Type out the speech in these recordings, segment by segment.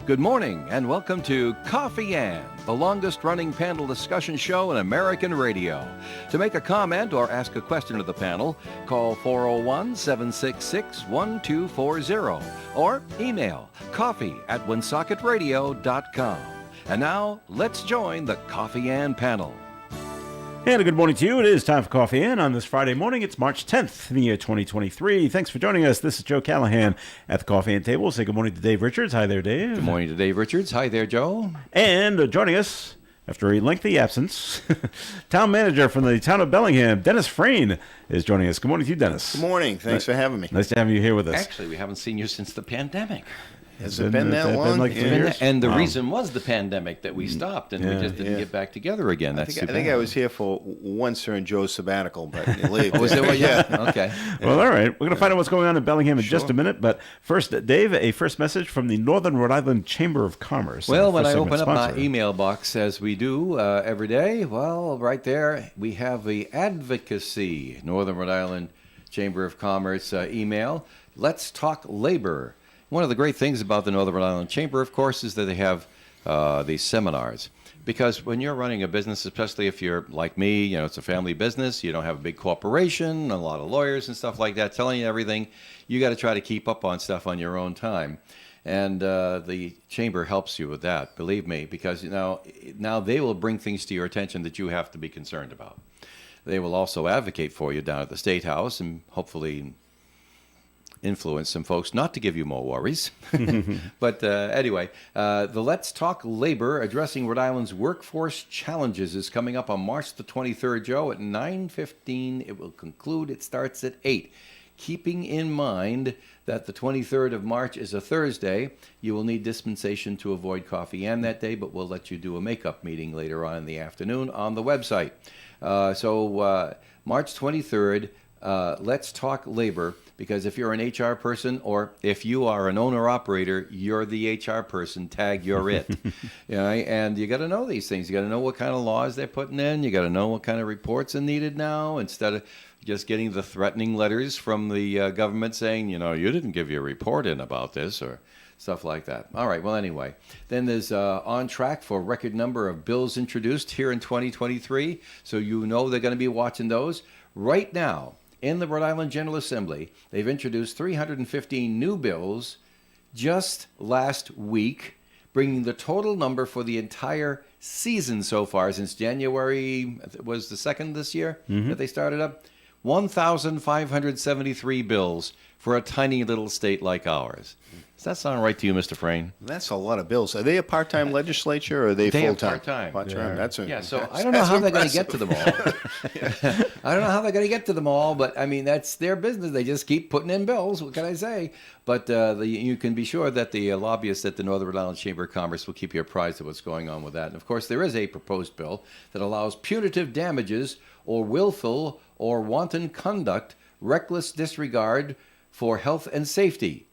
Good morning and welcome to Coffee Ann, the longest-running panel discussion show in American radio. To make a comment or ask a question of the panel, call 401-766-1240 or email coffee@woonsocket.radio.com. And now, let's join the Coffee Ann panel. And a good morning to you. It is time for Coffee In on this Friday morning. It's March 10th in the year 2023. Thanks for joining us. This is Joe Callahan at the Coffee In table. We'll say good morning to Dave Richards. Hi there, Dave. Good morning to Dave Richards. Hi there, Joe. And joining us, after a lengthy absence, town manager from the town of Bellingham, Dennis Frayne, is joining us. Good morning to you, Dennis. Good morning. Thanks for having me. Nice to have you here with us. Actually, we haven't seen you since the pandemic. Has it been that long? Like 3 years? And the reason was the pandemic that we stopped, and we just didn't get back together again. I think I was here for once during Joe's sabbatical, but you leave. Was that what? Yeah. Okay. Well, all right. We're going to find out what's going on in Bellingham in just a minute. But first, Dave, a first message from the Northern Rhode Island Chamber of Commerce. Well, when I open up my email box, as we do every day, well, right there, we have the advocacy, Northern Rhode Island Chamber of Commerce email. Let's talk labor. One of the great things about the Northern Rhode Island Chamber, of course, is that they have these seminars. Because when you're running a business, especially if you're like me, you know, it's a family business, you don't have a big corporation, a lot of lawyers and stuff like that telling you everything, you got to try to keep up on stuff on your own time. And the Chamber helps you with that, believe me, because now they will bring things to your attention that you have to be concerned about. They will also advocate for you down at the State House and hopefully influence some folks not to give you more worries. But anyway, the Let's Talk Labor Addressing Rhode Island's Workforce Challenges is coming up on March the 23rd, Joe, at 9:15. It will conclude. It starts at 8. Keeping in mind that the 23rd of March is a Thursday, you will need dispensation to avoid Coffee Ann that day, but we'll let you do a makeup meeting later on in the afternoon on the website. So March 23rd, Let's Talk Labor, because if you're an HR person or if you are an owner-operator, you're the HR person, tag you're it. You know, and you got to know these things. You got to know what kind of laws they're putting in. You got to know what kind of reports are needed now instead of just getting the threatening letters from the government saying, you know, you didn't give your report in about this or stuff like that. All right, well, anyway, then there's on track for a record number of bills introduced here in 2023, so you know they're going to be watching those. Right now, in the Rhode Island General Assembly, they've introduced 315 new bills just last week, bringing the total number for the entire season so far, since January was the 2nd this year that they started up, 1,573 bills for a tiny little state like ours. Does that sound right to you, Mr. Frayne? That's a lot of bills. Are they a part-time legislature or are they full-time? Part-time. Part-time. So I don't know how they're going to get to them all. I don't know how they're going to get to them all, but I mean, that's their business. They just keep putting in bills. What can I say? But you can be sure that the lobbyists at the Northern Rhode Island Chamber of Commerce will keep you apprised of what's going on with that. And of course, there is a proposed bill that allows punitive damages or willful or wanton conduct, reckless disregard for health and safety.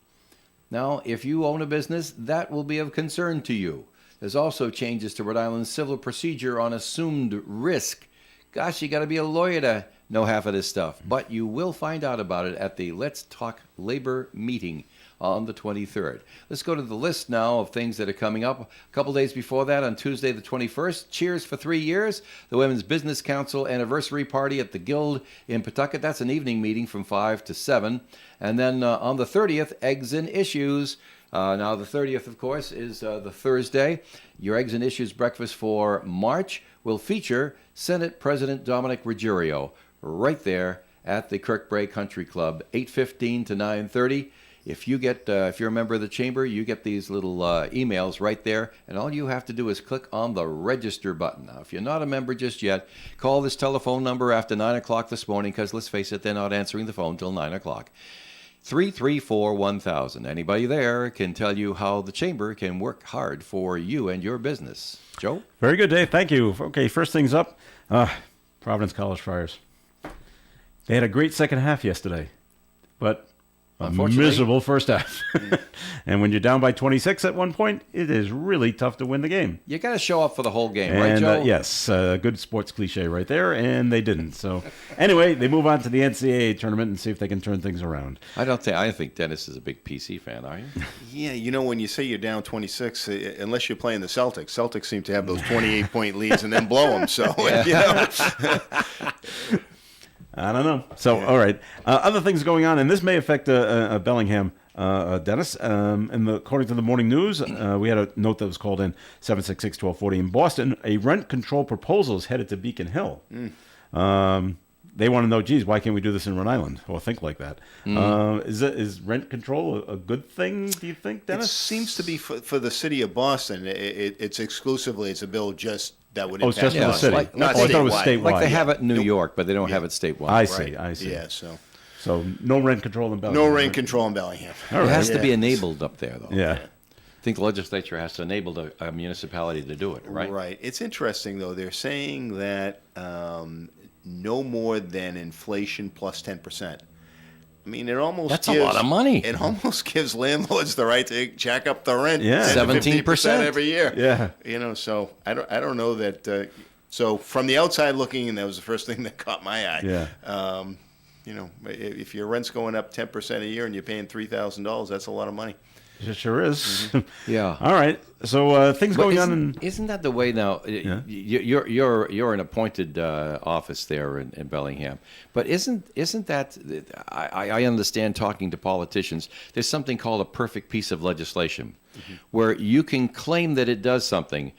Now, if you own a business, that will be of concern to you. There's also changes to Rhode Island's civil procedure on assumed risk. Gosh, you got to be a lawyer to know half of this stuff. But you will find out about it at the Let's Talk Labor meeting on the 23rd. Let's go to the list now of things that are coming up. A couple days before that, on Tuesday the 21st, Cheers for 3 years, the Women's Business Council anniversary party at the Guild in Pawtucket. That's an evening meeting from 5 to 7. And then on the 30th, Eggs and Issues. Now, the 30th, of course, is the Thursday. Your Eggs and Issues breakfast for March will feature Senate President Dominic Ruggiero right there at the Kirkbrae Country Club, 8:15 to 9:30. If you're a member of the chamber, you get these little emails right there, and all you have to do is click on the register button. Now, if you're not a member just yet, call this telephone number after 9 o'clock this morning, because let's face it, they're not answering the phone till 9 o'clock. 334-1000. Anybody there can tell you how the chamber can work hard for you and your business. Joe? Very good, Dave. Thank you. Okay, first things up, Providence College Friars. They had a great second half yesterday, but a Unfortunately. miserable first half. And when you're down by 26 at one point, it is really tough to win the game. You got to show up for the whole game, right, And Joe? yes, good sports cliche right there, and they didn't. So anyway, they move on to the NCAA tournament and see if they can turn things around. I think Dennis is a big PC fan, are you? Yeah, when you say you're down 26, unless you're playing the Celtics seem to have those 28-point leads and then blow them. So, I don't know. So, all right. Other things going on, and this may affect Bellingham, Dennis. According to the morning news, we had a note that was called in 766-1240 in Boston. A rent control proposal is headed to Beacon Hill. They want to know, geez, why can't we do this in Rhode Island? Or think like that. Is rent control a good thing, do you think, it Dennis? seems to be for the city of Boston. It's exclusively, it's a bill just that would Oh, it's impact just for the Boston. city. Not Oh, I thought it was statewide. statewide. Like they yeah. have it in New York, but they don't have it statewide. I see, Right. I see. Yeah, so So no rent control in Bellingham. no rent control in Bellingham. All It right. has to be Yeah. enabled up there, though. Yeah. I think the legislature has to enable a municipality to do it, right? Right. It's interesting, though. They're saying that no more than inflation plus 10%. I mean, it almost That's a lot of money. It almost gives landlords the right to jack up the rent. Yeah. 10 to 17% 15% every year. Yeah. So I don't know that. So from the outside looking, and that was the first thing that caught my eye. Yeah. If your rent's going up 10% a year and you're paying $3,000, that's a lot of money. It sure is. Yeah. All right. So things But going on isn't that the way now? You're an appointed office there in Bellingham, but isn't that? I understand talking to politicians. There's something called a perfect piece of legislation, where you can claim that it does something,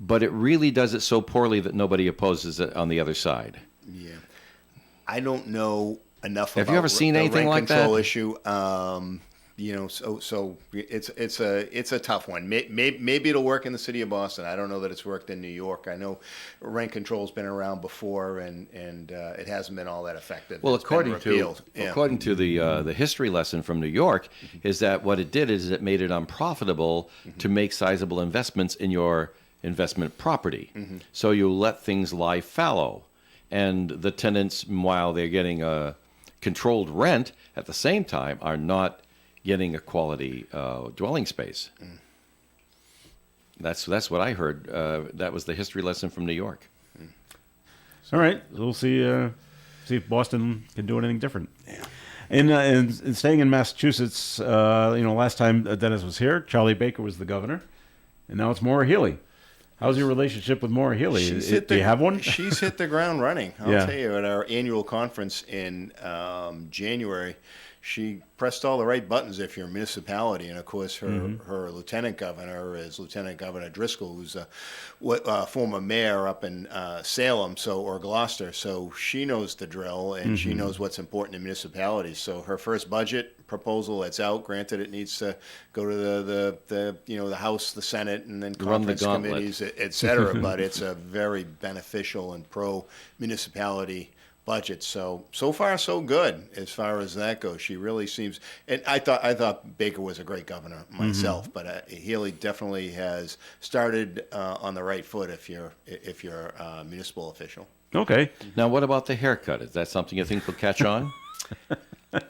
but it really does it so poorly that nobody opposes it on the other side. Yeah, I don't know enough. Have you about ever seen the anything rent like control that? issue? So it's a tough one. Maybe it'll work in the city of Boston. I don't know that it's worked in New York. I know rent control's been around before, and it hasn't been all that effective. Well, It's been repealed. according to the history lesson from New York, is that what it did is it made it unprofitable to make sizable investments in your investment property. So you let things lie fallow, and the tenants, while they're getting a controlled rent, at the same time are not getting a quality dwelling space. That's what I heard. That was the history lesson from New York. All right, we'll see if Boston can do anything different. Yeah. And staying in Massachusetts, last time Dennis was here, Charlie Baker was the governor, and now it's Maura Healey. How's your relationship with Maura Healey? Do you have one? She's hit the ground running. I'll Yeah. tell you, at our annual conference in January, she pressed all the right buttons if you're a municipality. And, of course, her lieutenant governor is Lieutenant Governor Driscoll, who's a former mayor up in Salem or Gloucester. So she knows the drill, and she knows what's important in municipalities. So her first budget proposal that's out, granted it needs to go to the House, the Senate, and then Run the conference gauntlet. committees, et cetera. But it's a very beneficial and pro-municipality budget. So far so good as far as that goes. She really seems, and I thought Baker was a great governor myself, but Healey definitely has started on the right foot if you're a municipal official. Okay. Now, what about the haircut? Is that something you think will catch on? I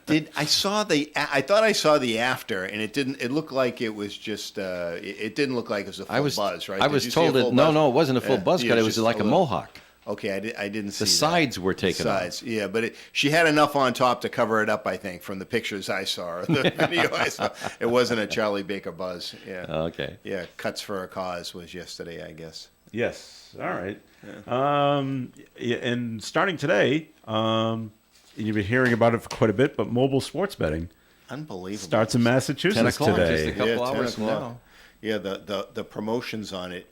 thought I saw the after, and it didn't. It looked like it was just. It didn't look like it was a full buzz, right? I Did was you see a told full it. buzz? No, it wasn't a full Yeah, buzz yeah, cut. It it's was just like a little- mohawk. Okay, I didn't see The that. sides were taken off. Sides, yeah, but she had enough on top to cover it up, I think, from the pictures I saw, or the video I saw. It wasn't a Charlie Baker buzz. Yeah. Okay. Yeah, Cuts for a Cause was yesterday, I guess. Yes. All right. And starting today, you've been hearing about it for quite a bit, but mobile sports betting Unbelievable. starts in 10 Massachusetts o'clock, just a today. couple 10 hours from o'clock. now. Yeah, the promotions on it.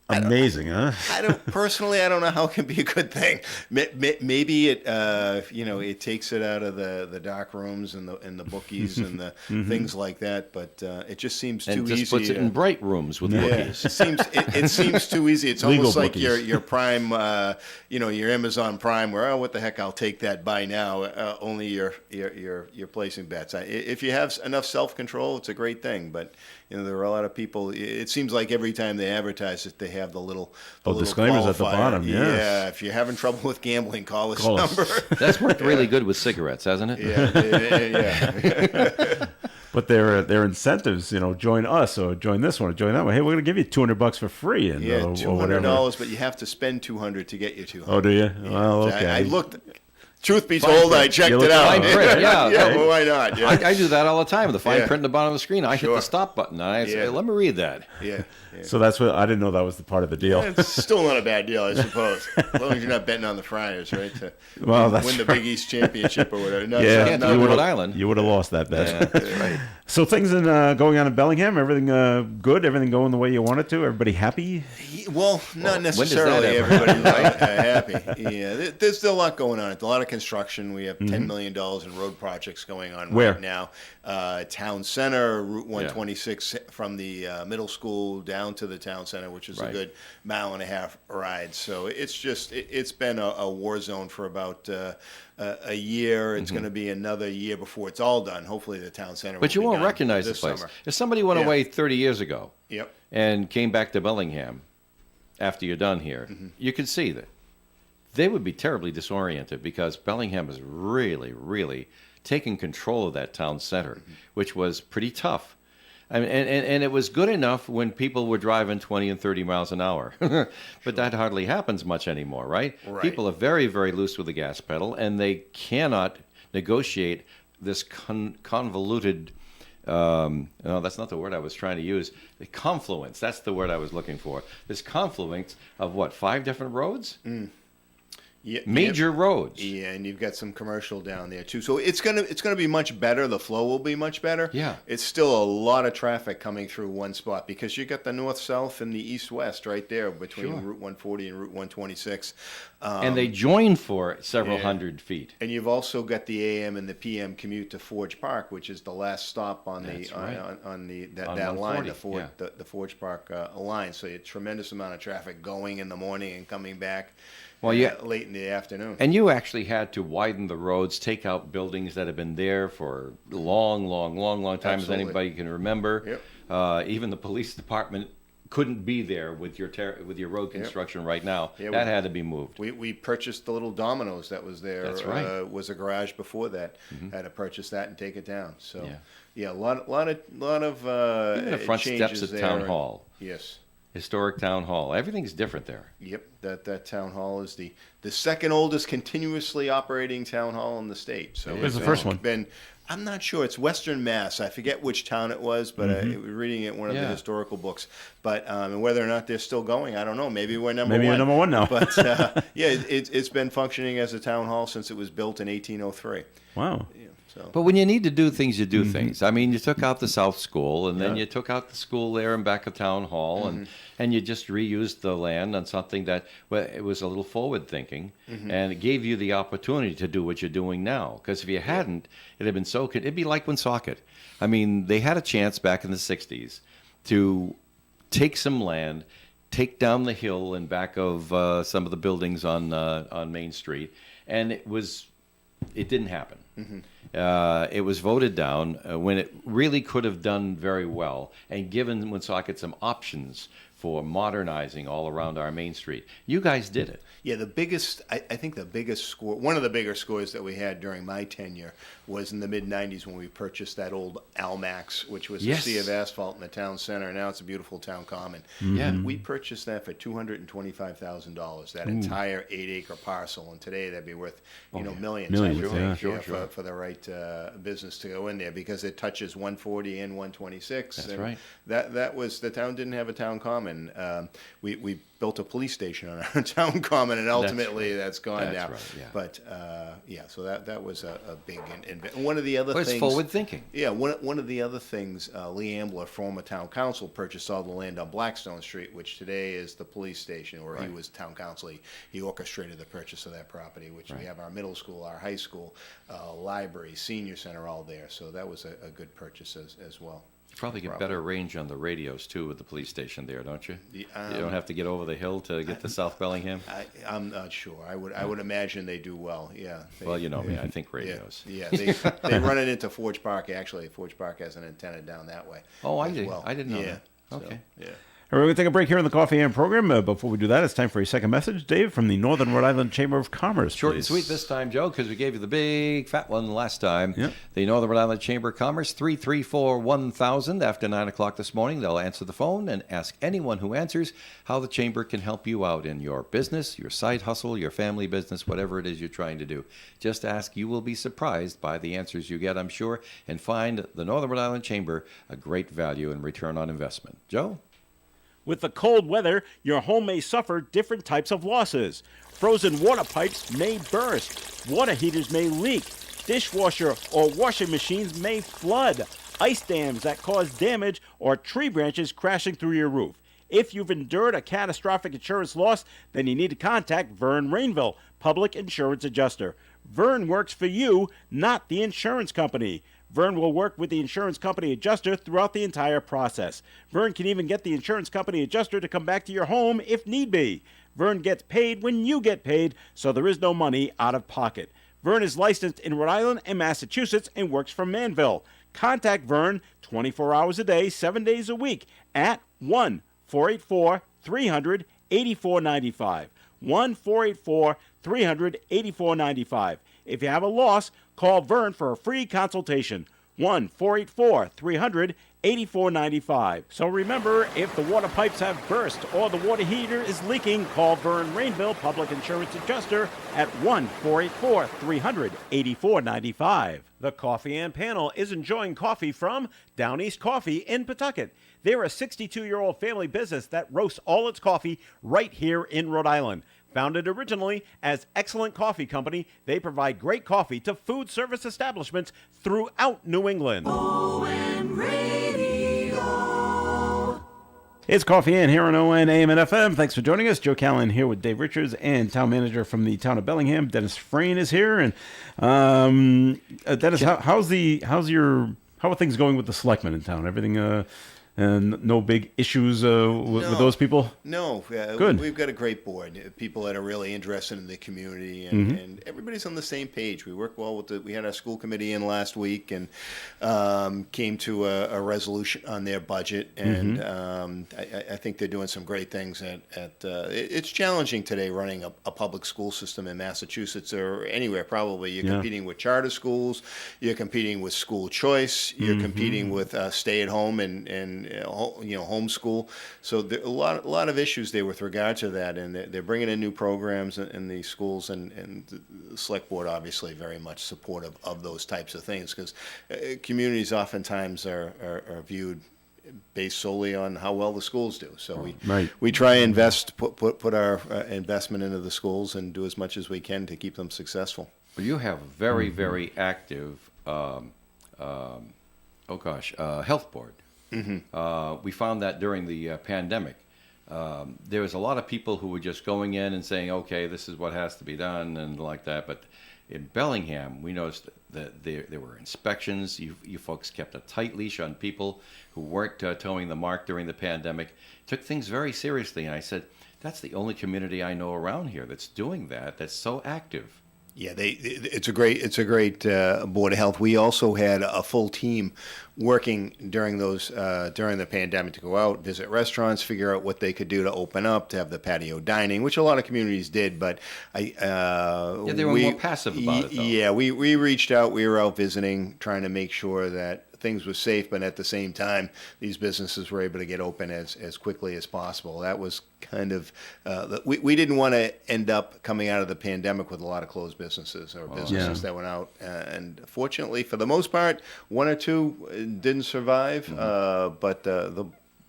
Amazing, huh? I don't know how it can be a good thing. Maybe it it takes it out of the dark rooms and the bookies and the things like that. But it just seems And too just easy. puts it in bright rooms with bookies. It seems too easy. It's Legal almost like bookies. your Prime, your Amazon Prime, where what the heck, I'll take that buy now. Only you're placing bets. If you have enough self control, it's a greet thing. But there are a lot of people. It seems like every time they advertise it, they have the little disclaimers at the qualifier. bottom, yes. Yeah, if you're having trouble with gambling, call this Call us. number. That's worked really good with cigarettes, hasn't it? Yeah. But their incentives, join us or join this one or join that one. Hey, we're going to give you $200 for free, and Yeah, or $200, whatever. but you have to spend $200 to get your $200. Oh, do you? Yeah. Well, okay. I looked. Truth be told, I checked You it looked out. at Fine print, yeah. Yeah, well, why not? Yeah. I do that all the time. The fine Yeah. print at the bottom of the screen. I hit Sure. the stop button. And I say, Yeah. let me read that. Yeah. So that's what I didn't know that was the part of the deal. It's still not a bad deal, I suppose. As long as you're not betting on the Friars, right? To Well, that's win the Big East championship or whatever. No, Yeah, Can't no, do you Rhode would've- Island. You would have lost that bet. Yeah, that's right. So things going on in Bellingham, everything good, everything going the way you want it to. Everybody happy? Well, not when does that necessarily ever everybody's happy. Yeah, there's still a lot going on. A lot of construction. We have $10 million in road projects going on Where? right now. Town Center, Route 126 from the middle school down to the town center, which is a Right. good mile and a half ride. So it's been a war zone for about a year. It's going to be another year before it's all done. Hopefully the town center But will you be won't done recognize the this place. summer. If somebody went Yeah. away 30 years ago Yep. and came back to Bellingham after you're done here, you could see that they would be terribly disoriented because Bellingham has really, really taken control of that town center, which was pretty tough. I mean, and it was good enough when people were driving 20 and 30 miles an hour. But that hardly happens much anymore, right? Right. People are very, very loose with the gas pedal, and they cannot negotiate this convoluted no, that's not the word I was trying to use. The confluence. That's the word I was looking for. This confluence of what, 5 different roads? Yeah, Major roads. Yeah, and you've got some commercial down there too. So it's gonna be much better. The flow will be much better. Yeah. It's still a lot of traffic coming through one spot because you got the north-south and the east-west right there between Sure. Route 140 and Route 126. And they join for several yeah. hundred feet. And you've also got the AM and the PM commute to Forge Park, which is the last stop on That's the right. on the that, On that line, 140, the Forge Park line. So a tremendous amount of traffic going in the morning and coming back. Well, yeah. Late in the afternoon. And you actually had to widen the roads, take out buildings that have been there for a long time, as Absolutely. anybody can remember. Yep. Even the police department couldn't be there with your road construction right now. Yeah, that we- had to be moved. We purchased the little Domino's that was there. That's right. Was a garage before that. Had to purchase that and take it down. So Yeah. a lot of Even the front steps changes at there. Town Hall, Yes. historic Town Hall, everything's different there. Yep. That town hall is the second oldest continuously operating town hall in the state. So Where's the it's first one? Been I'm not sure. It's Western Mass. I forget which town it was, but I was reading it in one of the Yeah. historical books. But and whether or not they're still going, I don't know. Maybe we're number Maybe one. you're number one now. But it's been functioning as a town hall since it was built in 1803. Wow. Yeah, so But when you need to do things, you do things. I mean, you took out the South School, and then Yeah. you took out the school there in back of Town Hall, and you just reused the land on something that, well, it was a little forward thinking, and it gave you the opportunity to do what you're doing now. Because if you hadn't, it'd have been it'd be like Woonsocket. I mean, they had a chance back in the 60s to take some land, take down the hill in back of some of the buildings on Main Street, and it didn't happen. It was voted down when it really could have done very well and given Woonsocket some options for modernizing all around our Main Street. You guys did it. Yeah, I think the biggest score, one of the bigger scores that we had during my tenure was in the mid-'90s when we purchased that old Almax, which was Yes. a sea of asphalt in the town center. Now it's a beautiful town common. Yeah. We purchased that for $225,000, that entire 8-acre parcel. And today that'd be worth, millions. Millions, I would yeah. think, Sure. For the right business to go in there because it touches 140 and 126. That's and right. That was, the town didn't have a town common. We built a police station on our town common, and ultimately that's gone That's now. right, yeah. But so that was a big one of the other Well, it's things. forward thinking. Yeah, one of the other things, Lee Ambler, former town council, purchased all the land on Blackstone Street, which today is the police station, where he Right. was town council. He orchestrated the purchase of that property, which we Right. have our middle school, our high school, library, senior center, all there. So that was a good purchase as well. You probably get better range on the radios too with the police station there, don't you? The, You don't have to get over the hill to get to South Bellingham. I'm not sure. I would imagine they do well. Yeah. Well, you know me. I think Yeah, radios. yeah. They run it into Forge Park. Actually, Forge Park has an antenna down that way. Oh, I as did. well. I didn't know Yeah. that. So, Okay. yeah. All right, we're going to take a break here in the Coffee and program. Before we do that, it's time for a second message. Dave, from the Northern Rhode Island Chamber of Commerce, Short and please. sweet this time, Joe, because we gave you the big fat one last time. Yep. The Northern Rhode Island Chamber of Commerce, 334-1000. After 9 o'clock this morning, they'll answer the phone and ask anyone who answers how the Chamber can help you out in your business, your side hustle, your family business, whatever it is you're trying to do. Just ask. You will be surprised by the answers you get, I'm sure, and find the Northern Rhode Island Chamber a great value and return on investment. Joe? With the cold weather, your home may suffer different types of losses. Frozen water pipes may burst. Water heaters may leak. Dishwasher or washing machines may flood. Ice dams that cause damage or tree branches crashing through your roof. If you've endured a catastrophic insurance loss, then you need to contact Vern Rainville, Public Insurance Adjuster. Vern works for you, not the insurance company. Vern will work with the insurance company adjuster throughout the entire process. Vern can even get the insurance company adjuster to come back to your home if need be. Vern gets paid when you get paid, so there is no money out of pocket. Vern is licensed in Rhode Island and Massachusetts and works from Manville. Contact Vern 24 hours a day, 7 days a week at 1-484-300-8495. 1-484-300-8495. If you have a loss, call Vern for a free consultation. 1-484-300-8495. So remember, if the water pipes have burst or the water heater is leaking, call Vern Rainville, Public Insurance Adjuster, at 1-484-300-8495. The Coffee and Panel is enjoying coffee from Down East Coffee in Pawtucket. They're a 62-year-old family business that roasts all its coffee right here in Rhode Island. Founded originally as Excellent Coffee Company, they provide great coffee to food service establishments throughout New England. It's Coffee In here on ON, AM, and FM. Thanks for joining us. Joe Callan here with Dave Richards and town manager from the town of Bellingham, Dennis Frayne, is here. And Dennis, how are things going with the selectmen in town? Everything and no big issues with those people? No, Good. We've got a great board. People that are really interested in the community, and everybody's on the same page. We work well with we had our school committee in last week and came to a resolution on their budget, and I think they're doing some great things. It's challenging today running a public school system in Massachusetts or anywhere probably. You're competing with charter schools, you're competing with school choice, you're competing with stay at home and homeschool. So there are a lot of issues there with regard to that, and they're bringing in new programs in the schools, and the select board obviously very much supportive of those types of things, because communities oftentimes are viewed based solely on how well the schools do. So we try and put our investment into the schools and do as much as we can to keep them successful. Well, you have a very, very active, health board. We found that during the pandemic. There was a lot of people who were just going in and saying, okay, this is what has to be done and like that. But in Bellingham, we noticed that there were inspections. You folks kept a tight leash on people who weren't towing the mark during the pandemic, took things very seriously. And I said, that's the only community I know around here that's doing that, that's so active. Yeah, it's a great board of health. We also had a full team working during the pandemic to go out, visit restaurants, figure out what they could do to open up, to have the patio dining, which a lot of communities did. But they were more passive about it, though. Yeah, we reached out. We were out visiting, trying to make sure that things were safe, but at the same time, these businesses were able to get open as quickly as possible. That was kind of we didn't want to end up coming out of the pandemic with a lot of closed businesses or businesses that went out. And fortunately, for the most part, one or two didn't survive, but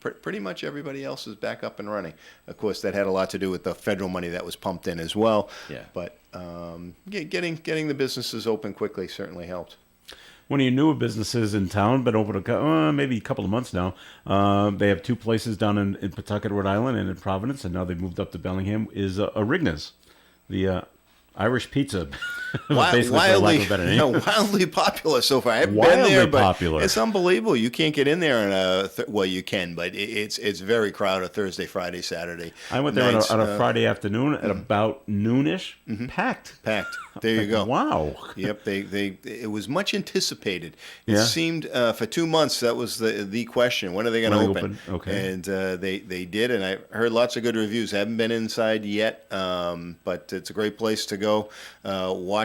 pretty much everybody else is back up and running. Of course, that had a lot to do with the federal money that was pumped in as well. Yeah. But getting the businesses open quickly certainly helped. One of your newer businesses in town, been open maybe a couple of months now. They have two places down in Pawtucket, Rhode Island, and in Providence, and now they've moved up to Bellingham, is Arigna's. The Irish pizza. Wi- Basically, for lack of a better name. wildly popular so far. I haven't been Wildly there, but popular. it's unbelievable. You can't get in there on well, you can, but it's very crowded Thursday, Friday, Saturday. I went there nights, on a Friday afternoon at about noonish, packed. packed. There you go. Wow. Yep, it was much anticipated. It Yeah. seemed for 2 months that was the question. When are they going to When are they open? open? Okay. And they did, and I heard lots of good reviews. I haven't been inside yet, but it's a great place to go. Watch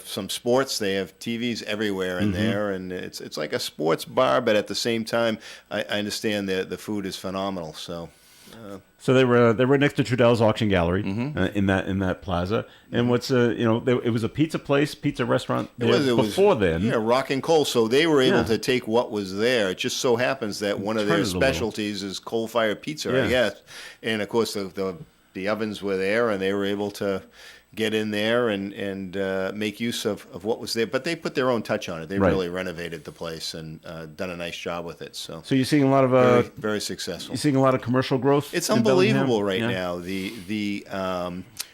some sports. They have TVs everywhere in there, and it's like a sports bar, but at the same time, I understand that the food is phenomenal. So. So they were next to Trudell's Auction Gallery in that plaza. And what's it was a pizza place, pizza restaurant there before then. Yeah, Rock and Coal. So they were able Yeah. to take what was there. It just so happens that one of Turn their it a little. specialties is coal-fired pizza, Yeah. I guess. And of course, the ovens were there, and they were able to get in there and make use of what was there. But they put their own touch on it. They Right. really renovated the place and done a nice job with it. So So you're seeing a lot of very, very successful. you're seeing a lot of commercial growth. It's in Bellingham? unbelievable right Yeah. now. The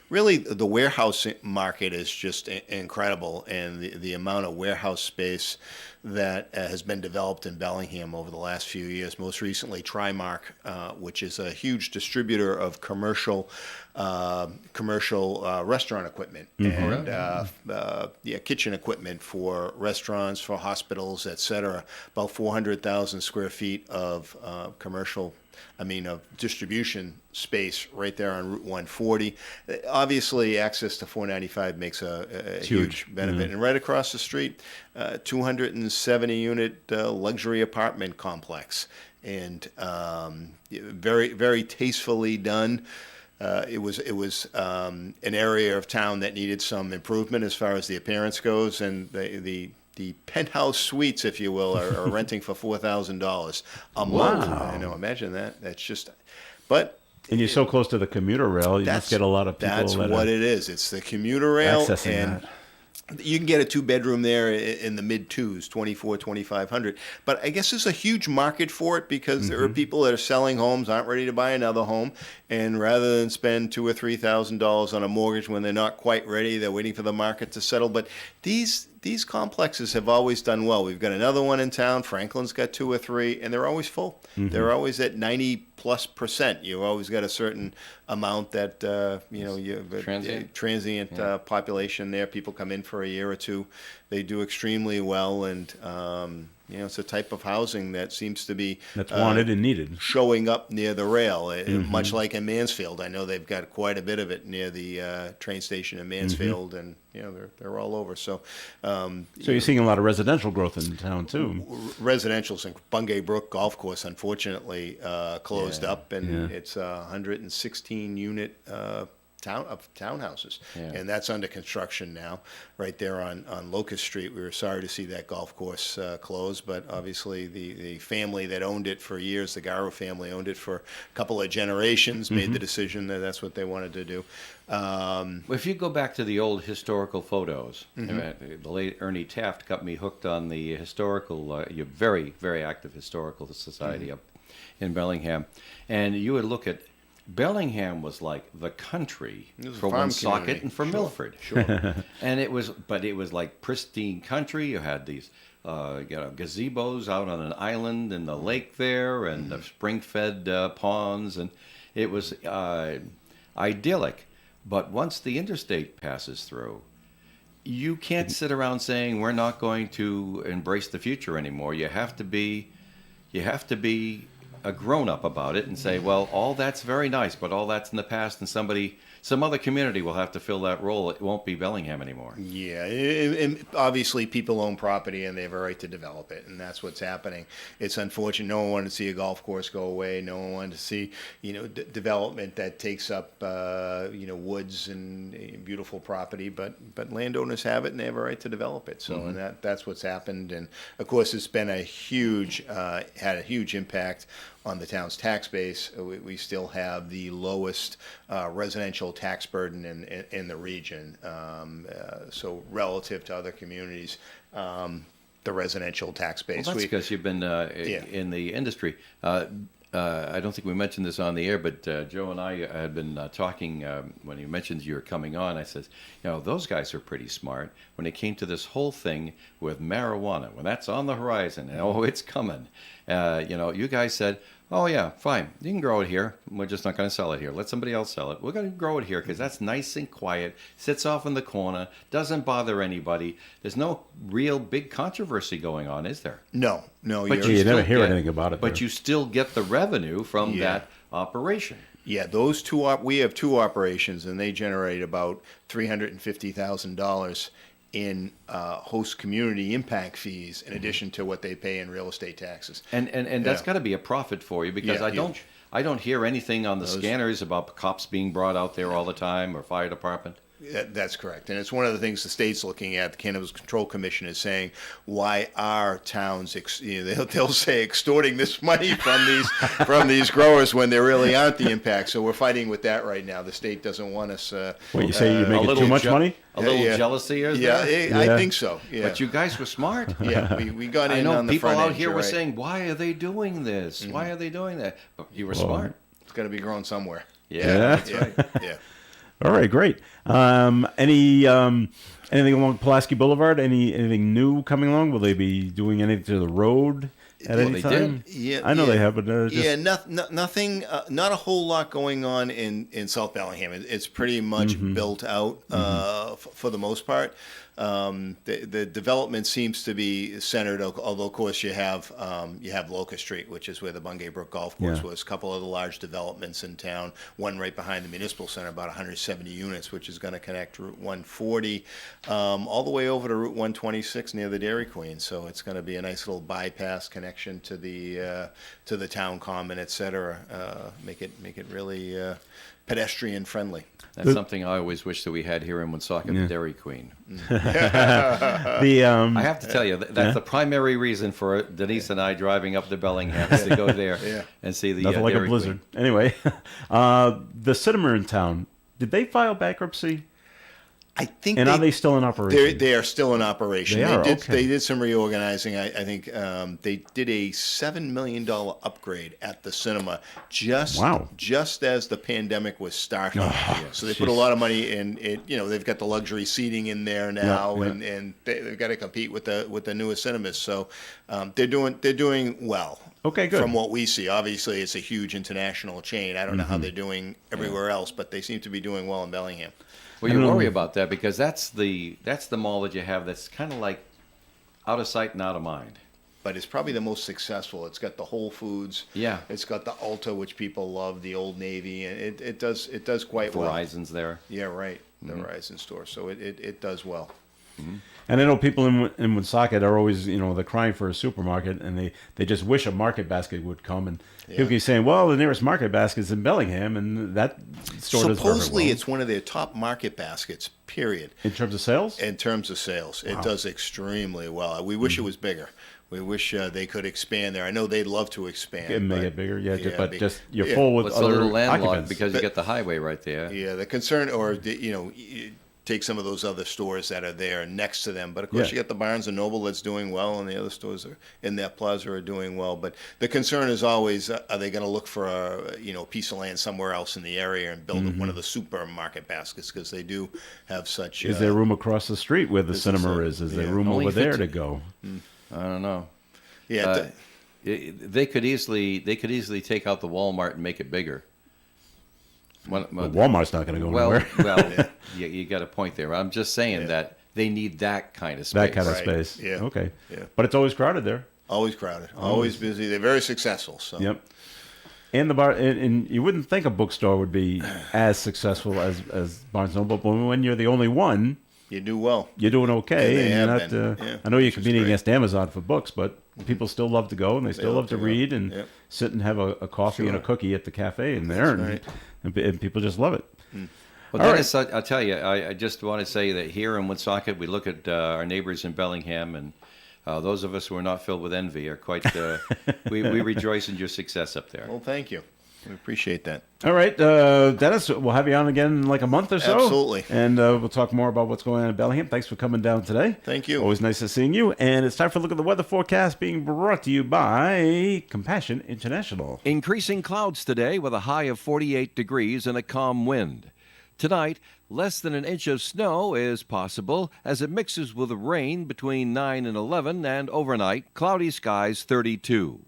really the warehouse market is just incredible, and the amount of warehouse space that has been developed in Bellingham over the last few years. Most recently, Trimark, which is a huge distributor of commercial restaurant equipment and kitchen equipment for restaurants, for hospitals, etc. About 400,000 square feet of of distribution space right there on Route 140. Obviously, access to 495 makes a huge benefit. And right across the street, 270-unit luxury apartment complex. And very, very tastefully done. It was an area of town that needed some improvement as far as the appearance goes, and the penthouse suites, if you will, are renting for $4,000 a month. Wow. I know, imagine that. That's just, but And you're so close to the commuter rail, you must get a lot of people. that's that what are it is. It's the commuter rail, accessing and that. you can get a two-bedroom there in the mid-twos, 24, 2,500. But I guess there's a huge market for it because there are people that are selling homes, aren't ready to buy another home, and rather than spend $2,000 or $3,000 on a mortgage when they're not quite ready, they're waiting for the market to settle. But these complexes have always done well. We've got another one in town. Franklin's got 2 or 3, and they're always full. They're always at 90+%. You've always got a certain amount that transient population there. People come in for a year or two. They do extremely well, and it's a type of housing that seems to be That's wanted and needed. showing up near the rail, much like in Mansfield. I know they've got quite a bit of it near the train station in Mansfield, and they're all over. So, So you're seeing a lot of residential growth in town too. residential's in Bungay Brook Golf Course, unfortunately, closed up, and Yeah. it's a 116-unit townhouses, and that's under construction now, right there on Locust Street. We were sorry to see that golf course close, but obviously the family that owned it for years, the Garrow family owned it for a couple of generations, made the decision that that's what they wanted to do. If you go back to the old historical photos, the late Ernie Taft got me hooked on the historical, your very, very active historical society up in Bellingham. And you would look at Bellingham was like the country It was a for farm Woonsocket community. and for Sure, Milford. sure. And it was like pristine country. You had these gazebos out on an island in the lake there, and the spring-fed ponds, and it was idyllic. But once the interstate passes through, you can't sit around saying we're not going to embrace the future anymore. You have to be a grown-up about it and say, well, all that's very nice, but all that's in the past, and some other community will have to fill that role. It won't be Bellingham anymore. Yeah, and obviously people own property and they have a right to develop it, and that's what's happening. It's unfortunate. No one wanted to see a golf course go away. No one wanted to see, development that takes up, woods and beautiful property. But landowners have it and they have a right to develop it. So, and that's what's happened. And of course, it's been had a huge impact on the town's tax base. We still have the lowest residential tax burden in the region. So relative to other communities, the residential tax base. Well, that's because you've been in the industry. I don't think we mentioned this on the air, but Joe and I had been talking when he mentioned you were coming on. I said, those guys are pretty smart. When it came to this whole thing with marijuana, when that's on the horizon, it's coming. You guys said, oh yeah, fine, you can grow it here. We're just not going to sell it here. Let somebody else sell it. We're going to grow it here because that's nice and quiet, sits off in the corner, doesn't bother anybody. There's no real big controversy going on, is there? No, But you never still hear get- anything about it But there. you still get the revenue from Yeah. that operation. Yeah, those two. We have two operations, and they generate about $350,000 in host community impact fees, in addition to what they pay in real estate taxes. And that's Yeah. got to be a profit for you because Yeah, I don't hear anything on the Those- scanners about cops being brought out there all the time or fire department. That's correct, and it's one of the things the state's looking at. The Cannabis Control Commission is saying, why are towns, they'll say, extorting this money from these growers when there really aren't the impact. So we're fighting with that right now. The state doesn't want us. What, you say you're making too much money? A little Yeah. jealousy is Yeah, there? I Yeah. think so. Yeah, But you guys were smart. yeah, we got in I know on the people front out end, here you're were right. saying, why are they doing this? Why are they doing that? But you were smart. It's got to be grown somewhere. Yeah, that's Yeah, right. yeah. All right, great. Anything along Pulaski Boulevard? Anything new coming along? Will they be doing anything to the road at Well, any they time? did. Yeah, I know yeah. they have, but just, Yeah, nothing, not a whole lot going on in South Bellingham. It's pretty much built out for the most part. The development seems to be centered, although of course you have Locust Street, which is where the Bungay Brook Golf Course Yeah. was. A couple of the large developments in town. One right behind the Municipal Center, about 170 units, which is going to connect Route 140 all the way over to Route 126 near the Dairy Queen. So it's going to be a nice little bypass connection to the town common, et cetera. Make it really pedestrian friendly. That's something I always wish that we had here in Woonsocket, the Dairy Queen. the I have to tell you, that's the primary reason for Denise and I driving up to Bellingham is to go there Yeah. and see the nothing like Dairy a blizzard. Queen. Anyway, the cinema in town. Did they file bankruptcy? I think And are they still in operation? They are still in operation. They are, did, okay. They did some reorganizing. I think they did a $7 million upgrade at the cinema just as the pandemic was starting. So they put a lot of money in it. They've got the luxury seating in there now, Yeah, and they've got to compete with the newest cinemas. So they're doing well. Okay, good. From what we see, obviously it's a huge international chain. I don't know how Mm-hmm. they're doing everywhere else, but they seem to be doing well in Bellingham. Well, you worry about that because that's the mall that you have that's kind of like out of sight and out of mind. But it's probably the most successful. It's got the Whole Foods. Yeah. It's got the Ulta, which people love, the Old Navy, and it does quite well. Verizon's there. Yeah, right. The Verizon store. So it does well. And I know people in Woonsocket are always, they're crying for a supermarket, and they just wish a market basket would come. And people keep saying, well, the nearest market basket is in Bellingham, and that store does very Supposedly, well. it's one of their top market baskets. Period. In terms of sales? In terms of sales, it does extremely well. We wish it was bigger. We wish they could expand there. I know they'd love to expand. And make but- it bigger, Yeah, just you're yeah. full with Well, it's a other little landlocked occupants. because you get the highway right there. Yeah, the concern, or take some of those other stores that are there next to them. But of course, Yeah. you got the Barnes and Noble that's doing well, and the other stores are in that plaza are doing well. But the concern is always, are they going to look for a piece of land somewhere else in the area and build one of the supermarket baskets, because they do have such. Is there room across the street where the cinema a- is? Is there yeah. room Only over there 50 to go? I don't know. Yeah, They could easily take out the Walmart and make it bigger. But Walmart's not going to go Well, anywhere. you got a point there. I'm just saying that they need that kind of space. That kind of Right. space. Yeah. Okay. Yeah. But it's always crowded there. always crowded, always busy. They're very successful. So Yep. And the bar, and you wouldn't think a bookstore would be as successful as Barnes and Noble, but when you're the only one, you do well. you're doing okay. Yeah, they and you're have not, been. Yeah, I know you're which is competing great. against Amazon for books, but people still love to go and they still love to go. read and Yep. sit and have a coffee and a Sure. cookie at the cafe in there, right. and people just love it. Well, All Dennis, I'll tell you, I just want to say that here in Woonsocket, we look at our neighbors in Bellingham, and those of us who are not filled with envy are quite, we rejoice in your success up there. Well, thank you. We appreciate that. All right, Dennis, we'll have you on again in like a month or so. Absolutely. And we'll talk more about what's going on in Bellingham. Thanks for coming down today. Thank you. Always nice to seeing you. And it's time for a look at the weather forecast being brought to you by Compassion International. Increasing clouds today with a high of 48 degrees and a calm wind. Tonight, less than an inch of snow is possible as it mixes with rain between 9 and 11, and overnight, cloudy skies 32.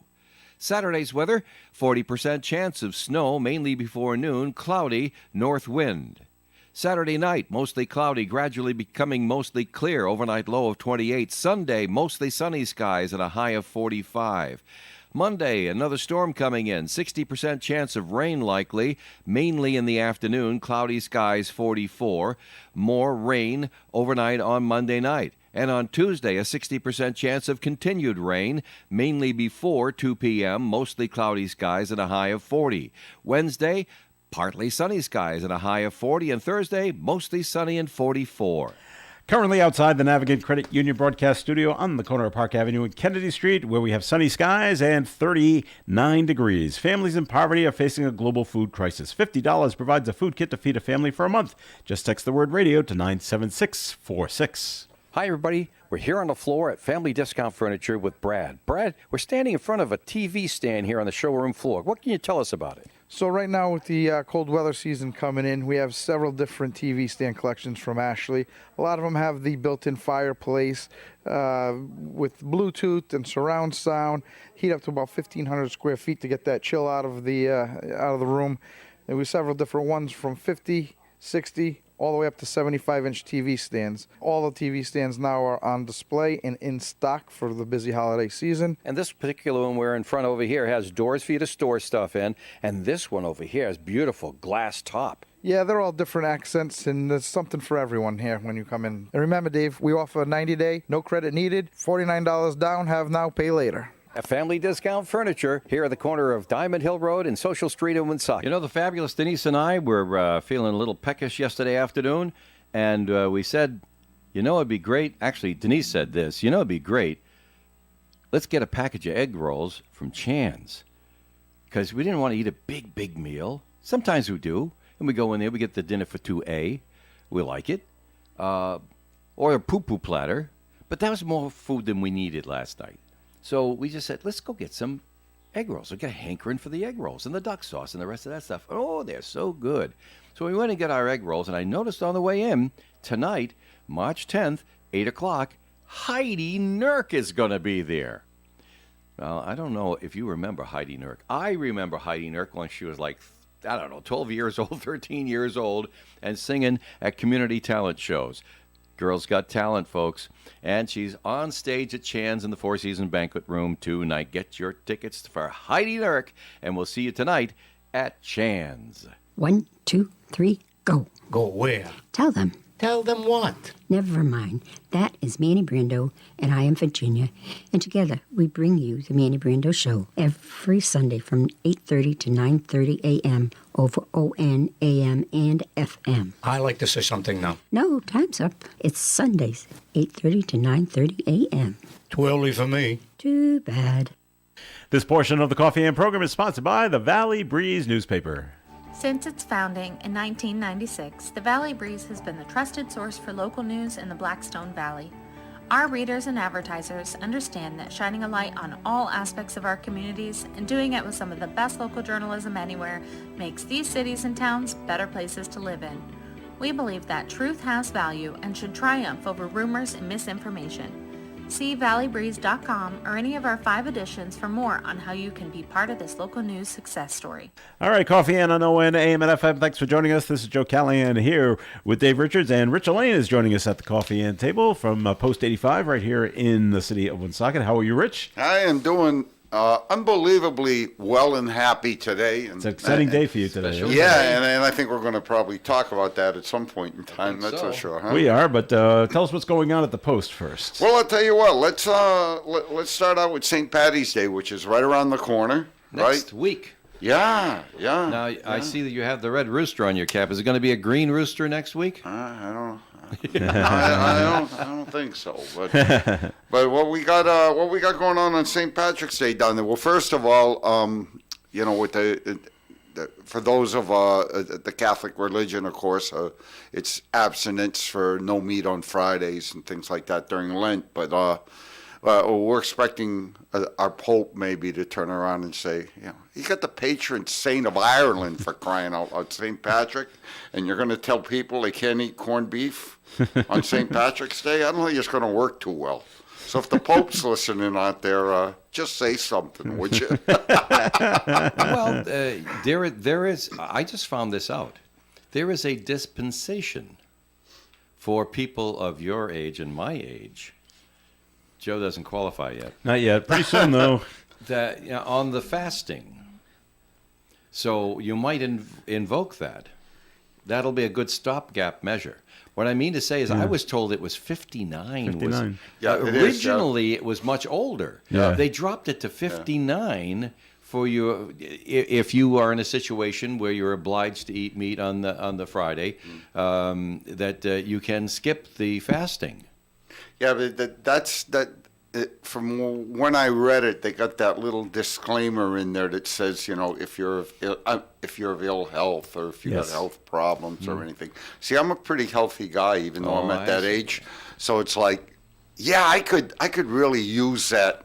Saturday's weather, 40% chance of snow, mainly before noon, cloudy, north wind. Saturday night, mostly cloudy, gradually becoming mostly clear, overnight low of 28. Sunday, mostly sunny skies and a high of 45. Monday, another storm coming in, 60% chance of rain likely, mainly in the afternoon, cloudy skies 44. More rain overnight on Monday night. And on Tuesday, a 60% chance of continued rain, mainly before 2 p.m., mostly cloudy skies and a high of 40. Wednesday, partly sunny skies and a high of 40. And Thursday, mostly sunny and 44. Currently outside the Navigate Credit Union broadcast studio on the corner of Park Avenue and Kennedy Street, where we have sunny skies and 39 degrees. Families in poverty are facing a global food crisis. $50 provides a food kit to feed a family for a month. Just text the word radio to 97646. Hi, everybody. We're here on the floor at Family Discount Furniture with Brad. Brad, we're standing in front of a TV stand here on the showroom floor. What can you tell us about it? So right now with the cold weather season coming in, we have several different TV stand collections from Ashley. A lot of them have the built-in fireplace with Bluetooth and surround sound. Heat up to about 1,500 square feet to get that chill out of the room. There were several different ones from 50, 60, all the way up to 75-inch TV stands. All the TV stands now are on display and in stock for the busy holiday season. And this particular one we're in front over here has doors for you to store stuff in. And this one over here has beautiful glass top. Yeah, they're all different accents, and there's something for everyone here when you come in. And remember, Dave, we offer a 90-day, no credit needed, $49 down, have now, pay later. At Family Discount Furniture, here at the corner of Diamond Hill Road and Social Street in Woonsocket. You know, the fabulous Denise and I were feeling a little peckish yesterday afternoon, and we said, you know, it'd be great. Actually, Denise said this, you know, it'd be great. Let's get a package of egg rolls from Chan's, because we didn't want to eat a big meal. Sometimes we do, and we go in there, we get the dinner for 2A. We like it. Or a poo-poo platter, but that was more food than we needed last night. So we just said, let's go get some egg rolls. We got a hankering for the egg rolls and the duck sauce and the rest of that stuff. Oh, they're so good. So we went and got our egg rolls, and I noticed on the way in, tonight, March 10th, 8 o'clock, Heidi Nurk is going to be there. Well, I don't know if you remember Heidi Nurk. I remember Heidi Nurk when she was like, I don't know, 12 years old, 13 years old, and singing at community talent shows. Girls Got Talent, folks. And she's on stage at Chan's in the Four Seasons Banquet Room tonight. Get your tickets for Heidi Nurk, and we'll see you tonight at Chan's. 1, 2, 3, go. Go where? Tell them. Tell them what? Never mind. That is Manny Brando, and I am Virginia. And together, we bring you the Manny Brando Show every Sunday from 8:30 to 9:30 a.m. over ON, AM, and FM. I like to say something now. No, time's up. It's Sundays, 8:30 to 9:30 a.m. Too early for me. Too bad. This portion of the Coffee and program is sponsored by the Valley Breeze newspaper. Since its founding in 1996, the Valley Breeze has been the trusted source for local news in the Blackstone Valley. Our readers and advertisers understand that shining a light on all aspects of our communities and doing it with some of the best local journalism anywhere makes these cities and towns better places to live in. We believe that truth has value and should triumph over rumors and misinformation. See valleybreeze.com or any of our 5 editions for more on how you can be part of this local news success story. All right, Coffee and on ON, AM and FM. Thanks for joining us. This is Joe Callahan here with Dave Richards, and Rich Elaine is joining us at the Coffee and table from Post 85 right here in the city of Woonsocket. How are you, Rich? I am doing unbelievably well and happy today. And, it's an exciting day for you today. Yeah, and I think we're going to probably talk about that at some point in time. That's for sure. Huh? We are, but tell us what's going on at the Post first. Well, I'll tell you what. Let's start out with St. Patty's Day, which is right around the corner. Next week. Yeah. Now, I see that you have the red rooster on your cap. Is it going to be a green rooster next week? I don't know. I don't think so. But what we got going on St. Patrick's Day down there. Well, first of all, with for those of the Catholic religion, of course, it's abstinence for no meat on Fridays and things like that during Lent. But we're expecting our Pope maybe to turn around and say, you got the patron saint of Ireland, for crying out loud, St. Patrick, and you're going to tell people they can't eat corned beef on St. Patrick's Day? I don't think it's going to work too well. So if the Pope's listening out there, just say something, would you? Well, there is. I just found this out. There is a dispensation for people of your age and my age. Joe doesn't qualify yet. Not yet. Pretty soon, though. That on the fasting. So you might invoke that. That'll be a good stopgap measure. What I mean to say is, I was told it was 59. 59. Yeah, it is, Originally, it was much older. Yeah. They dropped it to 59 for you if you are in a situation where you're obliged to eat meat on the Friday, that you can skip the fasting. Yeah, but that's from when I read it, they got that little disclaimer in there that says, if you're of ill health or if you Yes. got health problems or anything. See, I'm a pretty healthy guy, even though I'm at that age. So it's like, yeah, I could really use that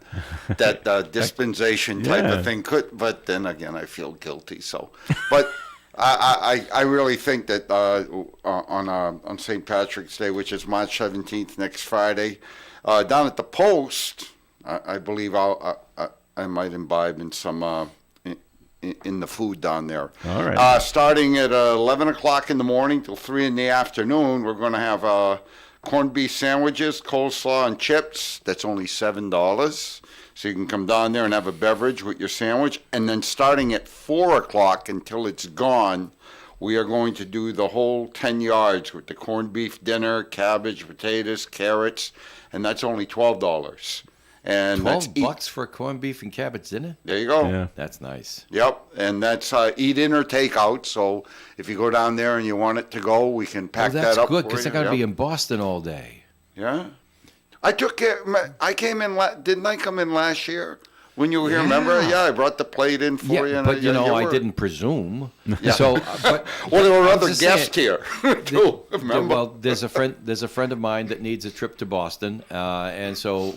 dispensation type Yeah. of thing. But then again, I feel guilty. So, but. I really think that on St. Patrick's Day, which is March 17th, next Friday, down at the Post, I believe I might imbibe in some in the food down there. All right. Starting at 11 o'clock in the morning till 3 in the afternoon, we're going to have corned beef sandwiches, coleslaw, and chips. That's only $7. So you can come down there and have a beverage with your sandwich. And then starting at 4 o'clock until it's gone, we are going to do the whole 10 yards with the corned beef dinner, cabbage, potatoes, carrots, and that's only $12. And that's $12 for corned beef and cabbage dinner? There you go. Yeah. That's nice. Yep, and that's eat in or take out. So if you go down there and you want it to go, we can pack Well, that's that up. good for because you. they're going to Yep. be in Boston all day. Yeah. I came in, didn't I come in last year when you were here? Remember? Yeah, I brought the plate in for you. Yeah, and but I were- didn't presume. Yeah. So, but Well, there were I'm other just guests saying, here, too, remember? Well, there's a friend of mine that needs a trip to Boston, and so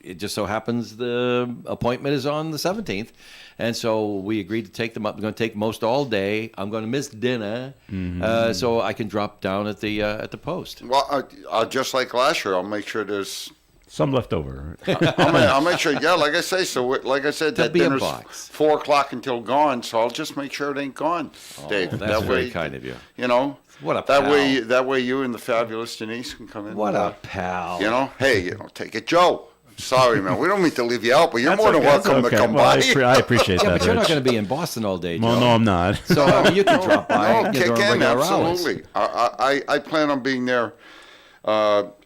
it just so happens the appointment is on the 17th, and so we agreed to take them up. We're going to take most all day. I'm going to miss dinner, so I can drop down at the Post. Well, just like last year, I'll make sure there's... Some left over. I'll make sure, yeah, like I say, like I said, There'll that be a dinner's box. 4 o'clock until gone, so I'll just make sure it ain't gone, Dave. That's that very way, kind of you. What a that way you and the fabulous Denise can come in. What and, a pal. Hey, take it, Joe. Sorry, man. We don't mean to leave you out, but you're more than That's welcome to okay. come Well, by. I appreciate Yeah, that, but you're not Rich. going to be in Boston all day, Joe. Well, no, I'm not. So you can drop by No, kick during in, regular hours. absolutely. I plan on being there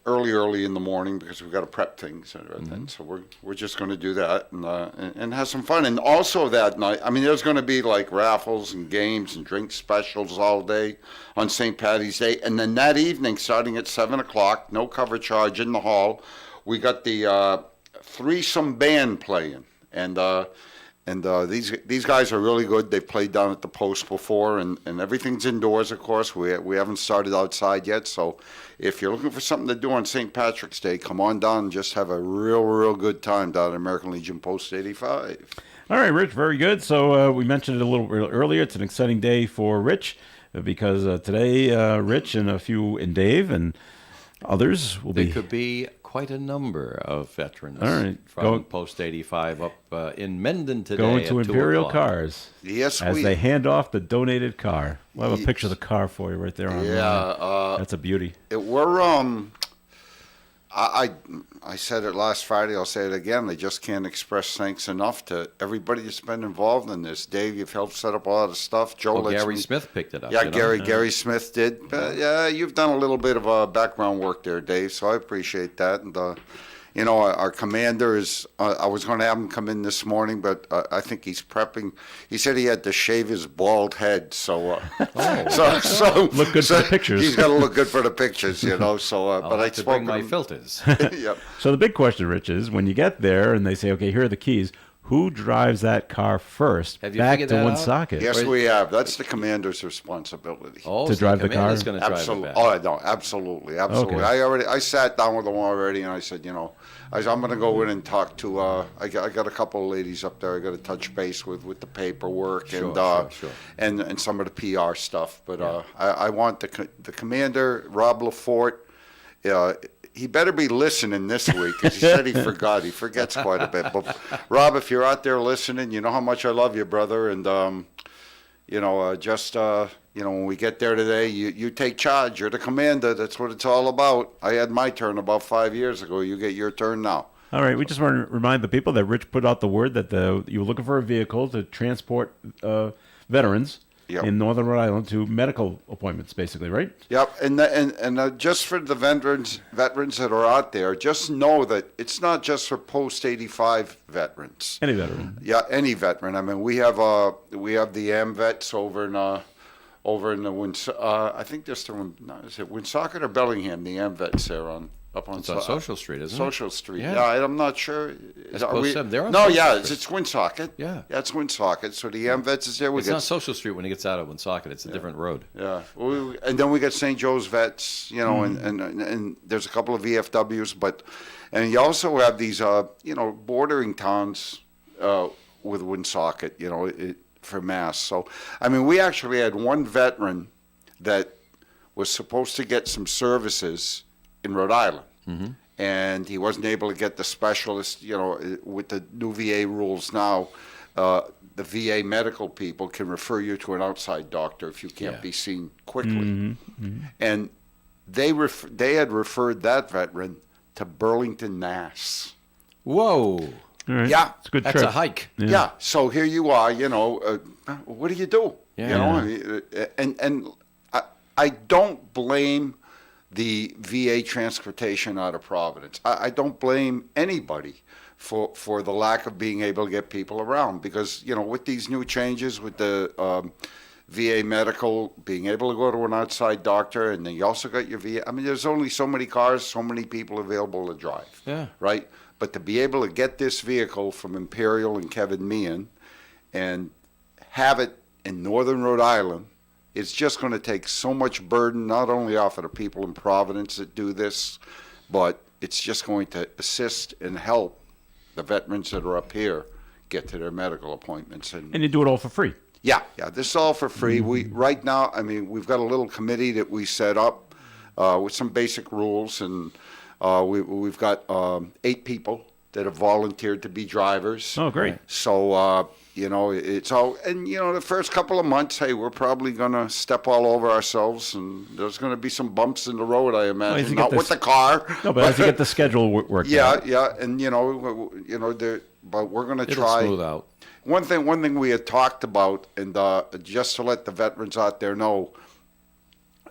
early in the morning because we've got to prep things and everything. So we're just going to do that and have some fun. And also that night, I mean, there's going to be like raffles and games and drink specials all day on St. Patty's Day. And then that evening, starting at 7 o'clock, no cover charge in the hall, we got the threesome band playing. And these guys are really good. They've played down at the Post before, and everything's indoors, of course. We haven't started outside yet, so if you're looking for something to do on St. Patrick's Day, come on down and just have a real good time down at American Legion Post 85. All right, Rich, very good. So we mentioned it a little earlier. It's an exciting day for Rich because today, Rich and Dave and others will There be. could be quite a number of veterans All right. from Post 85 up in Mendon today. Going at to 2 Imperial o'clock. Cars Yes, as they hand off the donated car. We'll have a picture of the car for you right there on that's a beauty. I said it last Friday, I'll say it again. They just can't express thanks enough to everybody that's been involved in this. Dave, you've helped set up a lot of stuff. Joe, Oh, lets Gary me- Smith picked it up. Yeah, you know? Gary Smith did. Yeah, you've done a little bit of background work there, Dave, so I appreciate that. And, our commander is, I was going to have him come in this morning, but I think he's prepping. He said he had to shave his bald head, so Look good for the pictures. He's got to look good for the pictures, so, I'll but I have to spoke bring my with him. filters. Yep. So the big question, Rich, is when you get there and they say, okay, here are the keys, who drives that car first Have you back figured to that out? Woonsocket. Yes, we have. That's the commander's responsibility. Oh, To so drive the commander's car? going to drive it Absolutely. back. Oh, no, absolutely. Okay. I sat down with them already, and I said, I'm going to go in and talk to. I got a couple of ladies up there. I got to touch base with the paperwork Sure. and some of the PR stuff. But I want the commander, Rob Lafort. He better be listening this week, because he said he forgot. He forgets quite a bit. But Rob, if you're out there listening, you know how much I love you, brother. And when we get there today, you take charge. You're the commander. That's what it's all about. I had my turn about 5 years ago. You get your turn now. All right, we just want to remind the people that Rich put out the word that you were looking for a vehicle to transport veterans Yep. in Northern Rhode Island to medical appointments, basically, right? Yep, and just for the veterans that are out there, just know that it's not just for post-85 veterans. Any veteran. Yeah, any veteran. I mean, we have the AMVETs over in the I think they're still is it Woonsocket or Bellingham? The AMVETs there up on It's on Social Street, isn't it? Social Street. Yeah. Yeah, I'm not sure. That's Are close to them. They're on no, Social yeah, Street. it's Woonsocket. Yeah. It's Woonsocket. So the AMVETs is there. We It's get not Social Street when he gets out of Woonsocket. It's a different road. yeah, and then we got St. Joe's Vets, and there's a couple of VFWs, and you also have these, bordering towns with Woonsocket, for Mass. So, I mean, we actually had one veteran that was supposed to get some services in Rhode Island, and he wasn't able to get the specialist, with the new VA rules now. The VA medical people can refer you to an outside doctor if you can't Yeah. be seen quickly. And they had referred that veteran to Burlington, Mass. Whoa. All right. Yeah. It's a good That's trip. a hike. Yeah. So here you are, what do you do? Yeah. And I don't blame the VA transportation out of Providence. I don't blame anybody for the lack of being able to get people around, because with these new changes with the VA medical being able to go to an outside doctor, and then you also got your VA. I mean, there's only so many cars, so many people available to drive. Yeah. Right. But to be able to get this vehicle from Imperial and Kevin Meehan and have it in Northern Rhode Island, it's just going to take so much burden, not only off of the people in Providence that do this, but it's just going to assist and help the veterans that are up here get to their medical appointments. And you do it all for free. Yeah, this is all for free. We right now, I mean, we've got a little committee that we set up with some basic rules, and we've got 8 people that have volunteered to be drivers. Oh, great. So, it's all, and, the first couple of months, hey, we're probably going to step all over ourselves, and there's going to be some bumps in the road, I as imagine. you Not get with this- the car. No, but as you get the schedule worked out. Yeah, and, but we're going to It'll try. smooth out. One thing we had talked about, and just to let the veterans out there know,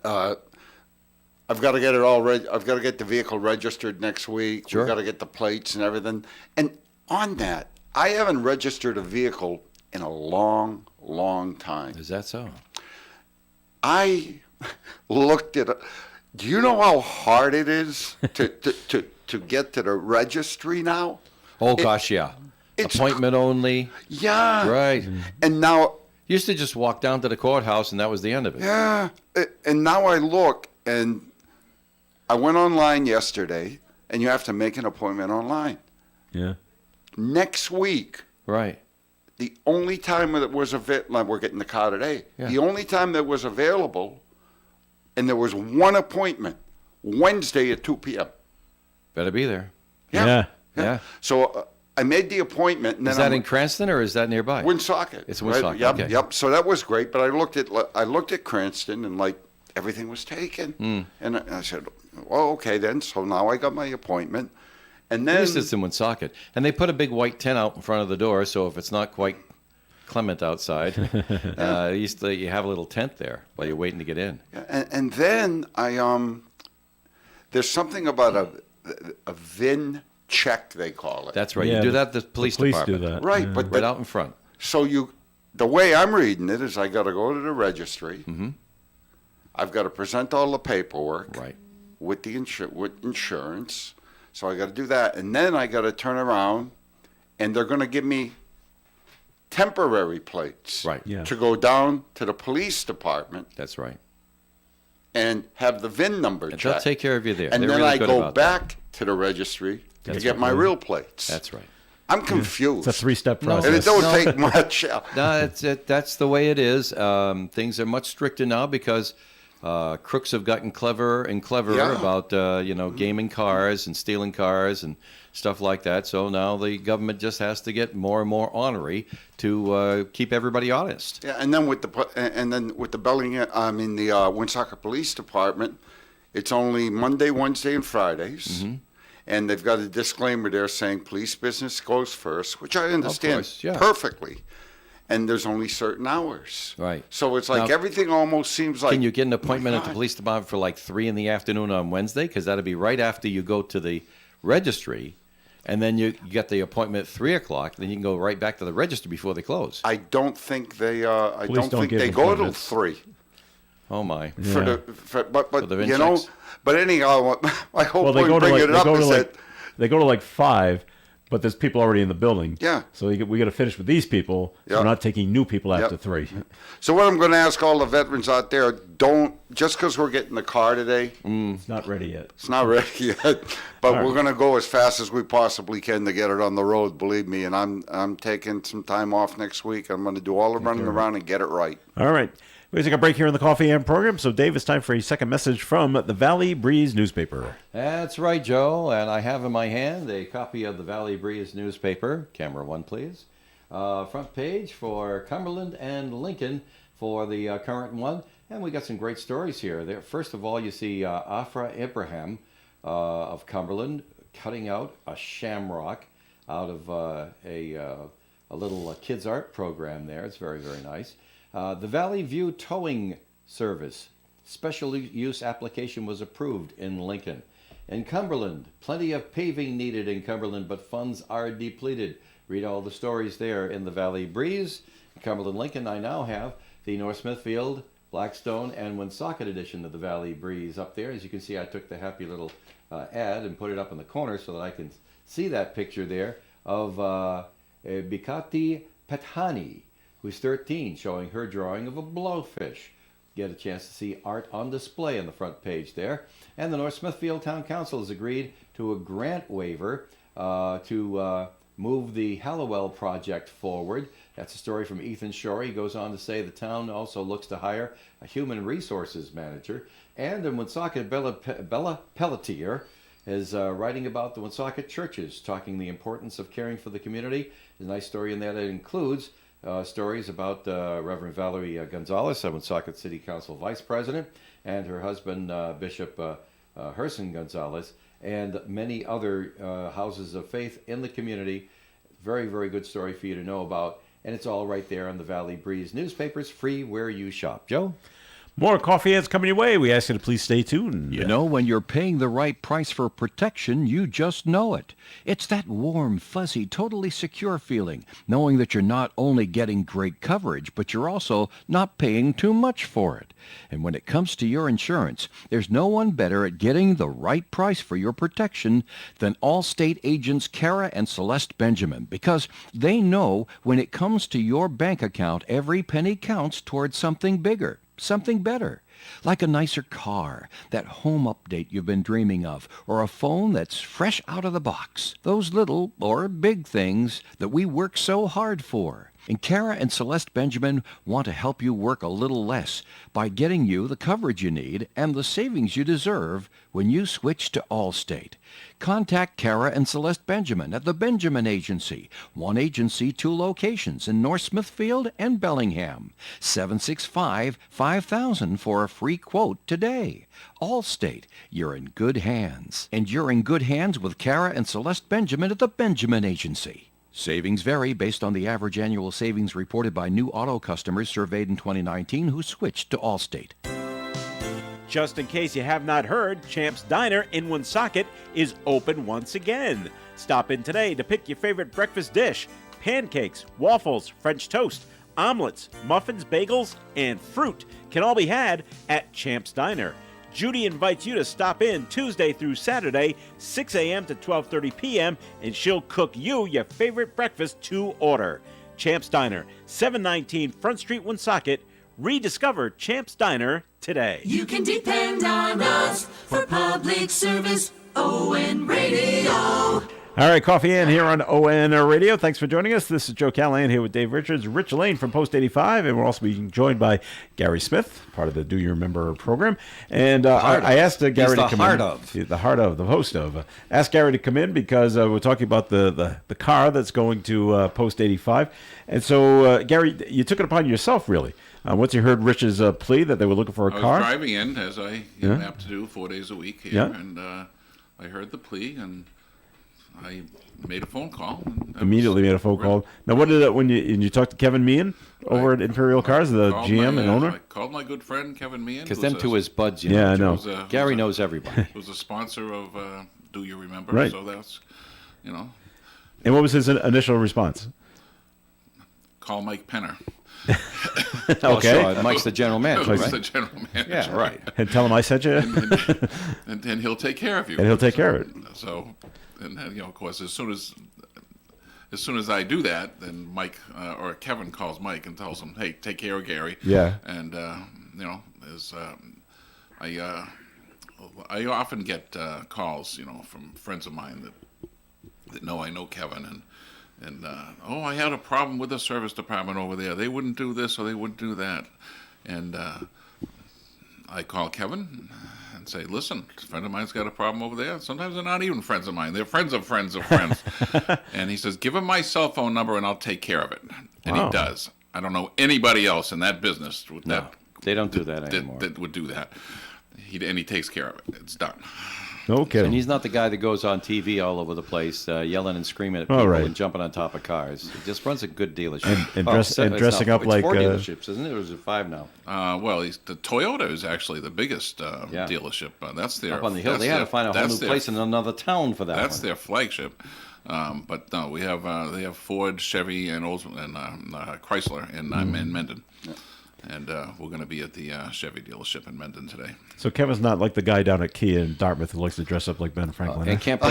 I've got to get it all ready. I've got to get the vehicle registered next week. Sure. We've got to get the plates and everything. And on that, I haven't registered a vehicle in a long, long time. Is that so? I looked at. Do you know how hard it is to get to the registry now? Oh, gosh, yeah. it's Appointment only. Yeah. Right. And now, Used to just walk down to the courthouse, and that was the end of it. yeah. And now I look, and I went online yesterday, and you have to make an appointment online. Yeah. Next week, Right. the only time that was available, we're getting the car today, Yeah. the only time that was available, and there was one appointment, Wednesday at 2 p.m. Better be there. Yeah. Yeah. So I made the appointment, and then Is that in Cranston, or is that nearby? Woonsocket. It's right? Woonsocket, Yep, okay. yep. So that was great, but I looked at Cranston, and everything was taken, and I said, well, okay then. So now I got my appointment, and At then least it's in Woonsocket. And they put a big white tent out in front of the door, so if it's not quite clement outside, you have a little tent there while you're waiting to get in. and then there's something about a VIN check, they call it. That's right. Yeah, you do the- that at the police Police department. do that. Right, but Right out in front. so the way I'm reading it is I got to go to the registry. I've got to present all the paperwork Right. with the with insurance. So I got to do that, and then I got to turn around, and they're going to give me temporary plates Right. Yeah. to go down to the police department That's right. and have the VIN number And they'll checked. take care of you there. And They're then really I good go about that. back to the registry to That's get right. my real plates. That's right. I'm confused. It's a 3-step No, And process. it don't No. take much. No, that's the way it is. Things are much stricter now because crooks have gotten cleverer and cleverer Yeah. about gaming cars and stealing cars and stuff like that. So now the government just has to get more and more ornery to keep everybody honest. Yeah, and then with the Bellingham, the Woonsocket Police Department, it's only Monday, Wednesday, and Fridays. Mm-hmm. And they've got a disclaimer there saying police business goes first, which I understand course, yeah. perfectly. And there's only certain hours. Right. So it's like Now- everything almost seems like. Can you get an appointment my at the God. police department for like 3 in the afternoon on Wednesday? Because that'll be right after you go to the registry, and then you get the appointment at 3 o'clock. Then you can go right back to the registry before they close. I don't think they. I Police don't don't think give they go till appointments. 3. Oh my! For Yeah. but the you know, checks? but anyhow, my whole Well, they point go to bringing like it up is that. they go to like 5, but there's people already in the building. Yeah. So we got to finish with these people. So Yeah. we're not taking new people after Yep. 3. So what I'm going to ask all the veterans out there: don't just because we're getting the car today, It's not ready yet. it's not ready yet. But right. we're going to go as fast as we possibly can to get it on the road. Believe me. And I'm taking some time off next week. I'm going to do all the running around and get it right. All right. We're taking a break here in the Coffee AM program. So, Dave, it's time for a second message from the Valley Breeze newspaper. That's right, Joe. And I have in my hand a copy of the Valley Breeze newspaper. Camera 1, please. Front page for Cumberland and Lincoln for the current one. And we got some great stories here. There, first of all, you see Afra Ibrahim of Cumberland cutting out a shamrock out of a little kids art program there. It's very, very nice. The Valley View Towing Service special use application was approved in Lincoln. In Cumberland, plenty of paving needed in Cumberland, but funds are depleted. Read all the stories there in the Valley Breeze. In Cumberland, Lincoln, I now have the North Smithfield, Blackstone, and Woonsocket edition of the Valley Breeze up there. As you can see, I took the happy little ad and put it up in the corner so that I can see that picture there of Bikati Pethani, who's 13, showing her drawing of a blowfish. Get a chance to see art on display on the front page there. And the North Smithfield Town Council has agreed to a grant waiver to move the Hallowell project forward. That's a story from Ethan Shore. He goes on to say the town also looks to hire a human resources manager. And in Woonsocket, Bella Pelletier is writing about the Woonsocket churches, talking the importance of caring for the community. There's a nice story in there that includes stories about Reverend Valerie Gonzalez, Woonsocket City Council Vice President, and her husband, Bishop Herson Gonzalez, and many other houses of faith in the community. Very, very good story for you to know about. And it's all right there on the Valley Breeze newspapers, free where you shop. Joe? More coffee ads coming your way. We ask you to please stay tuned. You know, when you're paying the right price for protection, you just know it. It's that warm, fuzzy, totally secure feeling, knowing that you're not only getting great coverage, but you're also not paying too much for it. And when it comes to your insurance, there's no one better at getting the right price for your protection than Allstate agents Kara and Celeste Benjamin, because they know when it comes to your bank account, every penny counts towards something bigger. Something better, like a nicer car, that home update you've been dreaming of, or a phone that's fresh out of the box. Those little or big things that we work so hard for. And Kara and Celeste Benjamin want to help you work a little less by getting you the coverage you need and the savings you deserve when you switch to Allstate. Contact Kara and Celeste Benjamin at the Benjamin Agency. One agency, 2 locations in North Smithfield and Bellingham. 765-5000 for a free quote today. Allstate, you're in good hands. And you're in good hands with Kara and Celeste Benjamin at the Benjamin Agency. Savings vary based on the average annual savings reported by new auto customers surveyed in 2019 who switched to Allstate. Just in case you have not heard, Champ's Diner in Woonsocket is open once again. Stop in today to pick your favorite breakfast dish. Pancakes, waffles, French toast, omelets, muffins, bagels, and fruit can all be had at Champ's Diner. Judy invites you to stop in Tuesday through Saturday, 6 a.m. to 12:30 p.m., and she'll cook you your favorite breakfast to order. Champs Diner, 719 Front Street, Woonsocket. Rediscover Champs Diner today. You can depend on us for public service. ON Radio. All right, Coffee In here on ON Radio. Thanks for joining us. This is Joe Callahan here with Dave Richards, Rich Lane from Post 85, and we're also being joined by Gary Smith, part of the Do You Remember program. And I asked Gary to come in. The host of. Asked Gary to come in because we're talking about the car that's going to Post 85. And so, Gary, you took it upon yourself, really. Once you heard Rich's plea that they were looking for a car. I was driving in, as I am apt to do 4 days a week here, and I heard the plea, and I made a phone call. Immediately made a phone call. Now, what did it when you talked to Kevin Meehan over at Imperial Cars, the GM and owner? I called my good friend Kevin Meehan. Because them two is buds, you know. Yeah, I know. Gary knows everybody. Who's a sponsor of Do You Remember? Right. So that's, you know. And what was his initial response? Call Mike Penner. Okay. So, Mike's the general manager, Mike's right? the general manager. Yeah, right. And tell him I sent you. and he'll take care of you. And he'll take care of it. So, and you know, of course, as soon as I do that, then Mike or Kevin calls Mike and tells him, "Hey, take care of Gary." Yeah. And you know, I often get calls, you know, from friends of mine that know I know Kevin, and I had a problem with the service department over there. They wouldn't do this or they wouldn't do that, and I call Kevin and say, listen, a friend of mine's got a problem over there. Sometimes they're not even friends of mine. They're friends of friends of friends. And he says, give him my cell phone number and I'll take care of it. And he does. I don't know anybody else in that business with that. They don't do that anymore. That would do that. And he takes care of it. It's done. No kidding. And he's not the guy that goes on TV all over the place yelling and screaming at people and jumping on top of cars. He just runs a good dealership. And dressing up like... It's 4 dealerships, isn't it? Or is it 5 now? Well, the Toyota is actually the biggest dealership. That's their... Up on the hill. They had to find a whole new place in another town for that That's one. their flagship. But no, they have Ford, Chevy, and Chrysler in Mendon. Yeah. And we're going to be at the Chevy dealership in Mendon today. So Kevin's not like the guy down at Kia in Dartmouth who likes to dress up like Ben Franklin. And can't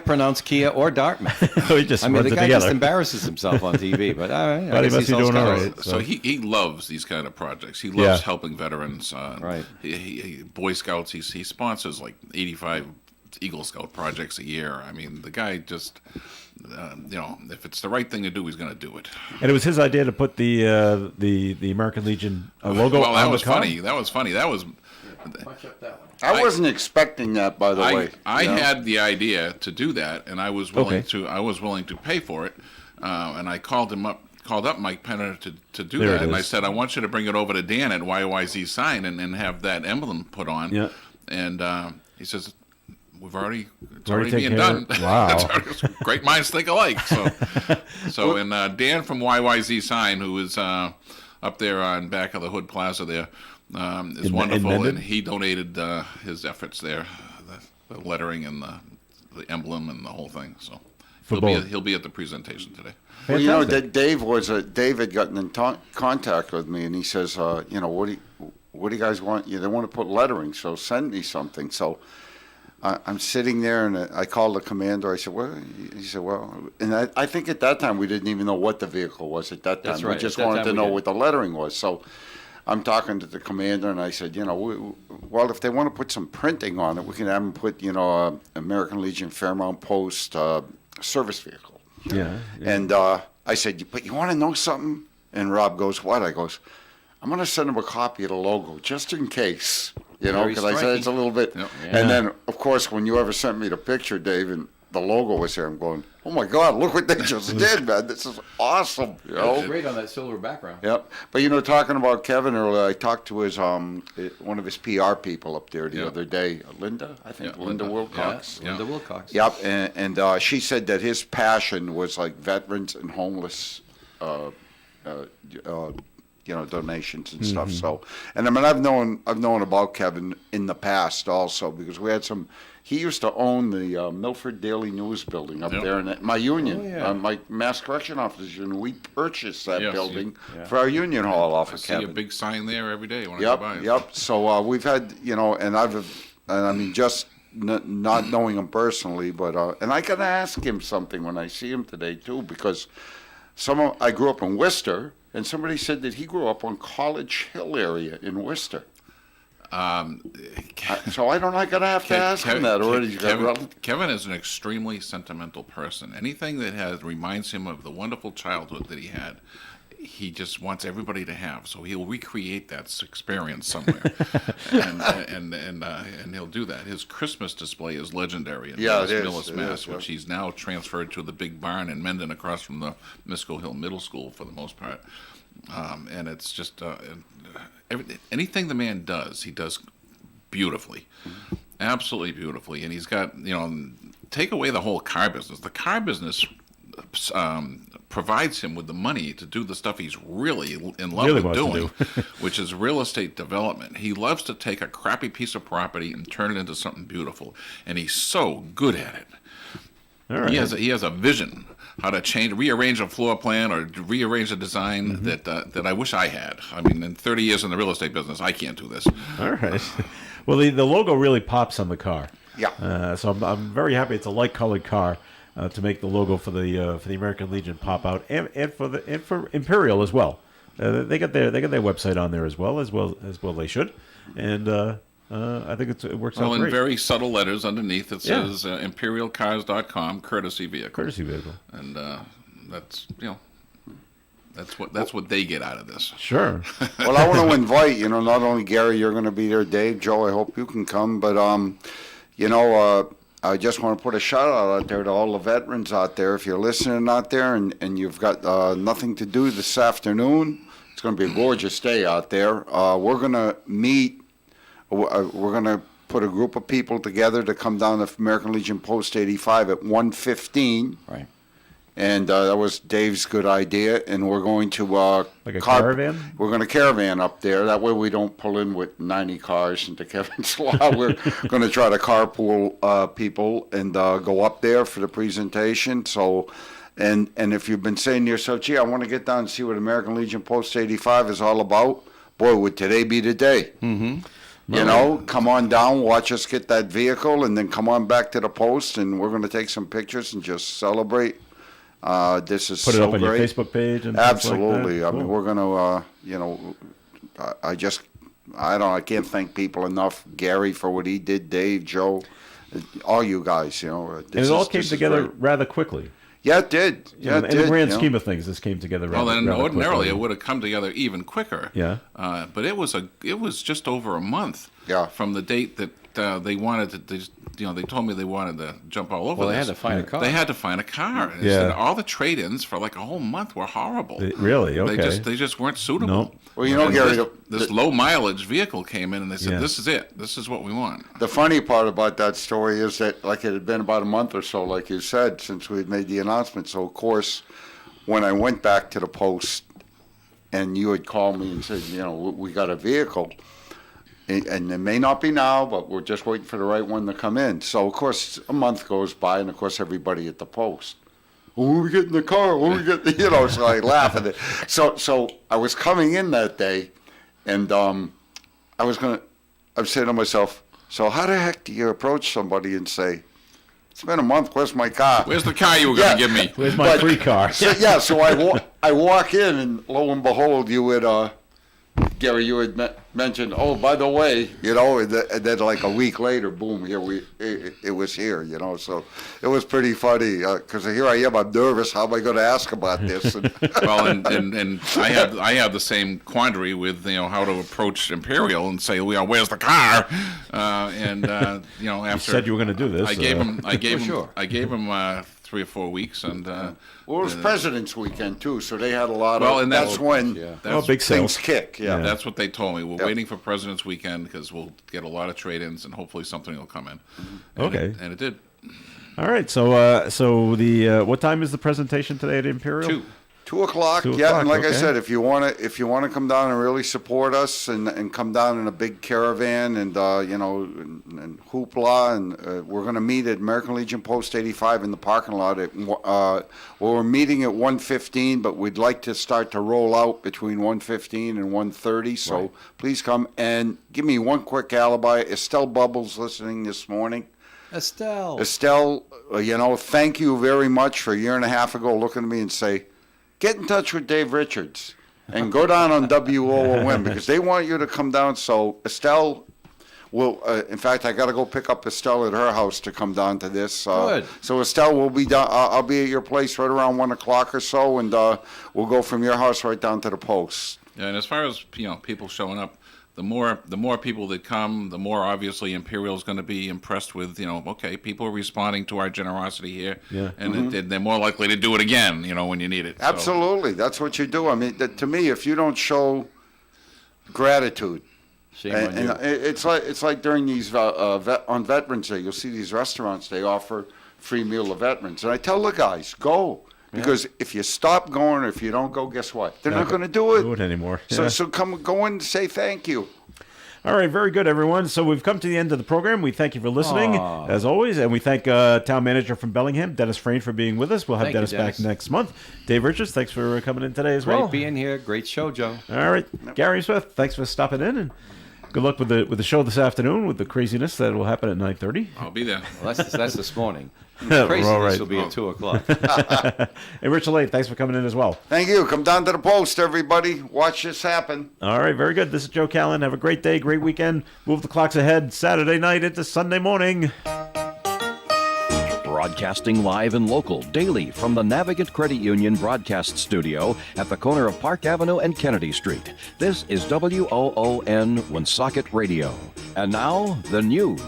pronounce Kia or Dartmouth. He just runs the it guy together. just embarrases himself on TV. But I he must be doing all right. So he loves these kind of projects. He loves helping veterans. Right. He Boy Scouts. He sponsors like 85 Eagle Scout projects a year. I mean, the guy just... you know, if it's the right thing to do, he's going to do it. And it was his idea to put the American Legion logo on the car? That was funny. That was... I wasn't expecting that, by the way. I had the idea to do that, and I was willing to pay for it. And I called up Mike Penner to do that. And I said, I want you to bring it over to Dan at YYZ Sign and have that emblem put on. Yeah. And he says... It's already being done. Wow. Great minds think alike. So Dan from YYZ Sign, who is up there on back of the Hood Plaza there, is wonderful, and he donated his efforts there, the lettering and the emblem and the whole thing. So he'll be at the presentation today. Well, you know, Dave had gotten in contact with me, and he says, you know, what do you guys want? They want to put lettering, so send me something. So. I'm sitting there, and I called the commander. I said, "Well," he said, "Well," and I think at that time we didn't even know what the vehicle was. At that time, That's right. We just wanted to know what the lettering was. So, I'm talking to the commander, and I said, "You know, well, if they want to put some printing on it, we can have them put, you know, American Legion Fairmount Post service vehicle." Yeah. And I said, "But you want to know something?" And Rob goes, "What?" I goes, "I'm going to send him a copy of the logo just in case." You know, because I said it's a little bit. Yep. Yeah. And then, of course, when you ever sent me the picture, Dave, and the logo was there, I'm going, oh, my God, look what they just did, man. This is awesome. You know? It's great on that silver background. Yep. But, you know, talking about Kevin earlier, I talked to his one of his PR people up there the other day, Linda, I think, Linda Wilcox. Yeah. Linda Wilcox. Yep. And she said that his passion was like veterans and homeless you know, donations and stuff. So, and I mean, I've known about Kevin in the past also, because we had he used to own the Milford Daily News building up there in my union, my Mass Correction Office, and we purchased that building for our union hall off of Kevin. I see a big sign there every day when I go by. Yep. So we've had, you know, and I mean, just not knowing him personally, but and I gotta ask him something when I see him today too, because I grew up in Worcester, and somebody said that he grew up on College Hill area in Worcester. So I don't know. I'm gonna have to ask him that already. Kevin is an extremely sentimental person. Anything that reminds him of the wonderful childhood that he had, he just wants everybody to have. So he'll recreate that experience somewhere, and he'll do that. His Christmas display is legendary in Millis, Mass, which he's now transferred to the big barn in Mendon, across from the Misco Hill Middle School for the most part. And it's just anything the man does, he does beautifully, absolutely beautifully. And he's got, take away the whole car business. The car business provides him with the money to do the stuff he's really in love with doing, which is real estate development. He loves to take a crappy piece of property and turn it into something beautiful, and he's so good at it. All right. He has a vision how to rearrange a floor plan or rearrange a design that I wish I had. I mean, in 30 years in the real estate business, I can't do this. All right. Well, the logo really pops on the car. Yeah. So I'm very happy. It's a light colored car to make the logo for the American Legion pop out, and for Imperial as well. They got their website on there as well they should, and. I think it works out great. Well, in very subtle letters underneath, it says imperialcars.com, courtesy vehicle. Courtesy vehicle. And that's what they get out of this. Sure. Well, I want to invite, not only Gary, you're going to be there, Dave, Joe, I hope you can come, but, I just want to put a shout out there to all the veterans out there. If you're listening out there and you've got nothing to do this afternoon, it's going to be a gorgeous day out there. We're going to meet. We're going to put a group of people together to come down to American Legion Post 85 at 1:15. Right. And that was Dave's good idea. And we're going to like a caravan. We're going to caravan up there. That way we don't pull in with 90 cars into Kevin's lot. We're going to try to carpool people and go up there for the presentation. So, and if you've been saying to yourself, "Gee, I want to get down and see what American Legion Post 85 is all about," boy, would today be the day. Mm-hmm. Come on down, watch us get that vehicle, and then come on back to the post, and we're going to take some pictures and just celebrate. This is put it so up on great. Your Facebook page and absolutely. Things like that. I mean, we're going to, I can't thank people enough. Gary for what he did, Dave, Joe, all you guys. And it all came together rather quickly. Yeah, it did. Yeah, in the grand scheme of things, this came together rather Well, then ordinarily quickly. it would have come together even quicker. Yeah. But it was just over a month. Yeah. From the date that they wanted to. They told me they wanted to jump all over. Well, they this. had to find a car. They had to find a car. And Yeah. all the trade-ins for like a whole month were horrible. Really? Okay. They just weren't suitable. Nope. Well, And Gary, this low mileage vehicle came in and they said, Yeah. "This is it. This is what we want." The funny part about that story is that, like, it had been about a month or so, like you said, since we had made the announcement. So, of course, when I went back to the post and you had called me and said, we got a vehicle, and it may not be now, but we're just waiting for the right one to come in. So, of course, a month goes by, and, of course, everybody at the post, when are we getting the car? When are we getting the, so I laugh at it. So I was coming in that day, and I'm saying to myself, so how the heck do you approach somebody and say, it's been a month, where's my car? Where's the car you were going to give me? Where's my free car? So I walk in, and lo and behold, you had, Gary, you had mentioned, oh, by the way, and then like a week later, boom, it was here, so it was pretty funny, because here I am, I'm nervous, how am I going to ask about this? Well, and I have the same quandary with how to approach Imperial and say, where's the car? After You said you were going to do this. I gave him 3 or 4 weeks, and well, it was President's Weekend too, so they had a lot Well, of. and that's when big things sales. kick. Yeah. that's what they told me. We're waiting for President's Weekend because we'll get a lot of trade-ins, and hopefully something will come in. Okay. And it did. All right. So the what time is the presentation today at Imperial? 2. 2 o'clock. 2 Yeah, o'clock, and like I okay. said, if you want to come down and really support us and come down in a big caravan and and hoopla, and we're going to meet at American Legion Post 85 in the parking lot we're meeting at 1:15, but we'd like to start to roll out between 1:15 and 1:30. So please come and give me one quick alibi. Estelle Bubbles listening this morning. Estelle, thank you very much for a year and a half ago looking at me and say, get in touch with Dave Richards and go down on WOON because they want you to come down. So Estelle will, in fact, I got to go pick up Estelle at her house to come down to this. Good. So Estelle will be down. I'll be at your place right around 1 o'clock or so, and we'll go from your house right down to the post. Yeah, and as far as people showing up, the more people that come, the more obviously Imperial's going to be impressed with. Okay, people are responding to our generosity here, and they're more likely to do it again. When you need it. So. Absolutely, that's what you do. I mean, to me, if you don't show gratitude. Shame on you. It's like during these on Veterans Day, you'll see these restaurants, they offer free meal to veterans, and I tell the guys, go, because if you stop going or if you don't go, guess what? They're not going to do it. Do it anymore. So go in and say thank you. All right, very good, everyone. So we've come to the end of the program. We thank you for listening, as always, and we thank Town Manager from Bellingham, Dennis Frayne, for being with us. We'll have Thank you, Dennis back Dennis. next month. Dave Richards, thanks for coming in today as well. Great being here. Great show, Joe. All right, Gary Smith, thanks for stopping in, and good luck with the show this afternoon with the craziness that will happen at 9:30. I'll be there. Well, that's this morning. We're Craziness all right. will be at 2 o'clock. And Richard Lane, thanks for coming in as well. Thank you. Come down to the post, everybody. Watch this happen. All right, very good. This is Joe Callan. Have a great day, great weekend. Move the clocks ahead Saturday night into Sunday morning. Broadcasting live and local daily from the Navigant Credit Union broadcast studio at the corner of Park Avenue and Kennedy Street. This is WOON Woonsocket Radio. And now, the news.